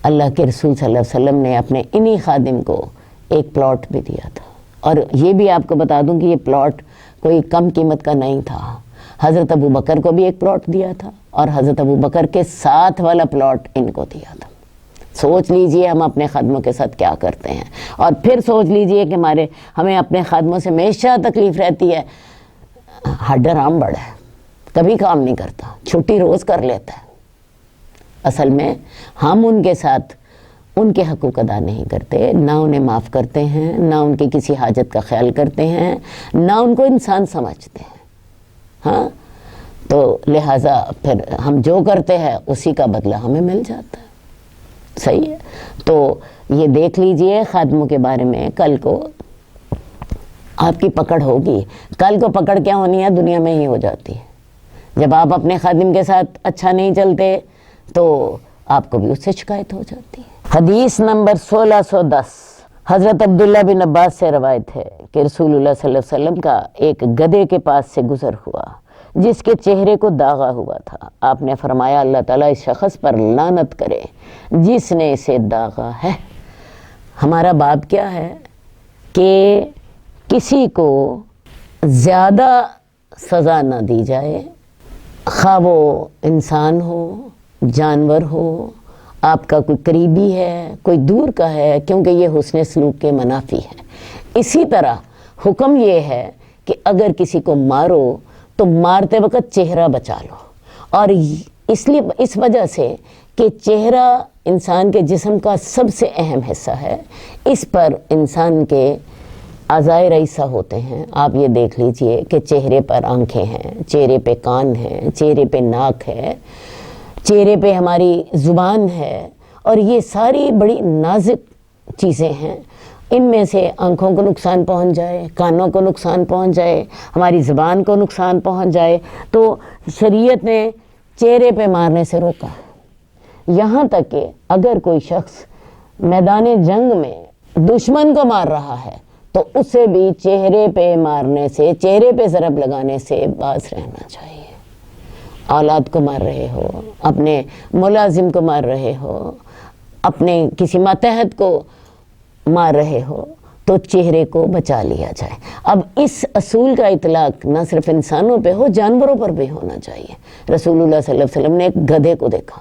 اللہ کے رسول صلی اللہ علیہ وسلم نے اپنے انہی خادم کو ایک پلاٹ بھی دیا تھا، اور یہ بھی آپ کو بتا دوں کہ یہ پلاٹ کوئی کم قیمت کا نہیں تھا۔ حضرت ابو بکر کو بھی ایک پلاٹ دیا تھا، اور حضرت ابو بکر کے ساتھ والا پلاٹ ان کو دیا تھا۔ سوچ لیجئے ہم اپنے خادموں کے ساتھ کیا کرتے ہیں، اور پھر سوچ لیجئے کہ ہمیں اپنے خادموں سے ہمیشہ تکلیف رہتی ہے، ہڈ آرام بڑا ہے، کبھی کام نہیں کرتا، چھٹی روز کر لیتا ہے۔ اصل میں ہم ان کے ساتھ ان کے حقوق ادا نہیں کرتے، نہ انہیں معاف کرتے ہیں، نہ ان کی کسی حاجت کا خیال کرتے ہیں، نہ ان کو انسان سمجھتے ہیں۔ ہاں، تو لہٰذا پھر ہم جو کرتے ہیں اسی کا بدلہ ہمیں مل جاتا ہے۔ صحیح ہے، تو یہ دیکھ لیجئے خادموں کے بارے میں، کل کو آپ کی پکڑ ہوگی، کل کو پکڑ کیا ہونی ہے، دنیا میں ہی ہو جاتی ہے۔ جب آپ اپنے خادم کے ساتھ اچھا نہیں چلتے تو آپ کو بھی اس سے شکایت ہو جاتی ہے۔ حدیث نمبر 1610، حضرت عبداللہ بن عباس سے روایت ہے کہ رسول اللہ صلی اللہ علیہ وسلم کا ایک گدھے کے پاس سے گزر ہوا جس کے چہرے کو داغا ہوا تھا۔ آپ نے فرمایا اللہ تعالیٰ اس شخص پر لعنت کرے جس نے اسے داغا ہے۔ ہمارا باب کیا ہے کہ کسی کو زیادہ سزا نہ دی جائے، خواہ وہ انسان ہو، جانور ہو، آپ کا کوئی قریبی ہے، کوئی دور کا ہے، کیونکہ یہ حسن سلوک کے منافی ہے۔ اسی طرح حکم یہ ہے کہ اگر کسی کو مارو تو مارتے وقت چہرہ بچا لو، اور اس وجہ سے کہ چہرہ انسان کے جسم کا سب سے اہم حصہ ہے، اس پر انسان کے اعضائے رئیسہ ہوتے ہیں۔ آپ یہ دیکھ لیجئے کہ چہرے پر آنکھیں ہیں، چہرے پہ کان ہیں، چہرے پہ ناک ہے، چہرے پہ ہماری زبان ہے، اور یہ ساری بڑی نازک چیزیں ہیں۔ ان میں سے آنکھوں کو نقصان پہنچ جائے، کانوں کو نقصان پہنچ جائے، ہماری زبان کو نقصان پہنچ جائے تو شریعت نے چہرے پہ مارنے سے روکا ہے۔ یہاں تک کہ اگر کوئی شخص میدان جنگ میں دشمن کو مار رہا ہے تو اسے بھی چہرے پہ مارنے سے، چہرے پہ ضرب لگانے سے باز رہنا چاہیے۔ اولاد کو مار رہے ہو، اپنے ملازم کو مار رہے ہو، اپنے کسی ماتحت کو مار رہے ہو تو چہرے کو بچا لیا جائے۔ اب اس اصول کا اطلاق نہ صرف انسانوں پہ ہو، جانوروں پر بھی ہونا چاہیے۔ رسول اللہ صلی اللہ علیہ وسلم نے ایک گدھے کو دیکھا،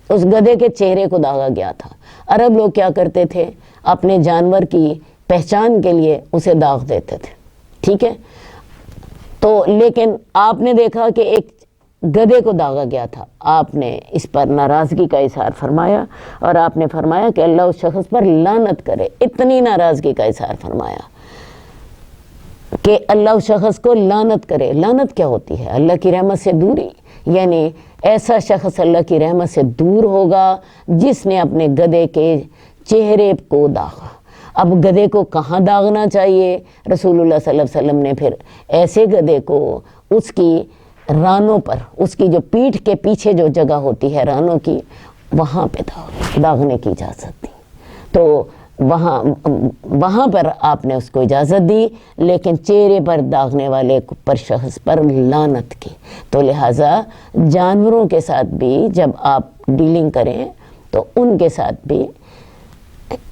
اس گدھے کے چہرے کو داغا گیا تھا۔ عرب لوگ کیا کرتے تھے، اپنے جانور کی پہچان کے لیے اسے داغ دیتے تھے، ٹھیک ہے، تو لیکن آپ نے دیکھا کہ ایک گدھے کو داغا گیا تھا، آپ نے اس پر ناراضگی کا اظہار فرمایا، اور آپ نے فرمایا کہ اللہ اس شخص پر لعنت کرے۔ اتنی ناراضگی کا اظہار فرمایا کہ اللہ اس شخص کو لعنت کرے۔ لعنت کیا ہوتی ہے؟ اللہ کی رحمت سے دوری، یعنی ایسا شخص اللہ کی رحمت سے دور ہوگا جس نے اپنے گدھے کے چہرے کو داغا۔ اب گدھے کو کہاں داغنا چاہیے؟ رسول اللہ صلی اللہ علیہ وسلم نے پھر ایسے گدھے کو اس کی رانوں پر، اس کی جو پیٹھ کے پیچھے جو جگہ ہوتی ہے رانوں کی، وہاں پہ داغنے کی اجازت دی۔ تو وہاں پر آپ نے اس کو اجازت دی، لیکن چہرے پر داغنے والے پر شخص پر لعنت کی۔ تو لہٰذا جانوروں کے ساتھ بھی جب آپ ڈیلنگ کریں تو ان کے ساتھ بھی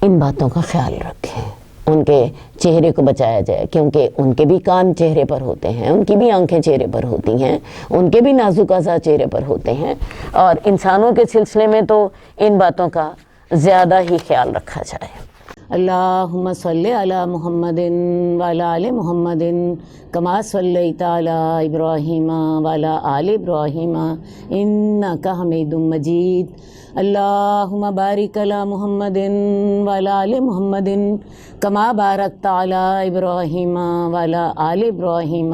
ان باتوں کا خیال رکھیں، ان کے چہرے کو بچایا جائے، کیونکہ ان کے بھی کان چہرے پر ہوتے ہیں، ان کی بھی آنکھیں چہرے پر ہوتی ہیں، ان کے بھی نازک اعضاء چہرے پر ہوتے ہیں، اور انسانوں کے سلسلے میں تو ان باتوں کا زیادہ ہی خیال رکھا جائے۔ اللہم صلی علی محمد وعلی آل محمد کما صلیت علی ابراہیم وعلی آل ابراہیم انک حمید مجید۔ اللہم بارک علی محمد وعلی آل محمد کما بارکت علی ابراہیم وعلی آل ابراہیم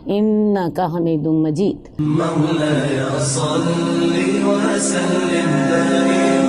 انک حمید مجید۔ مولاي صل وسلم دائما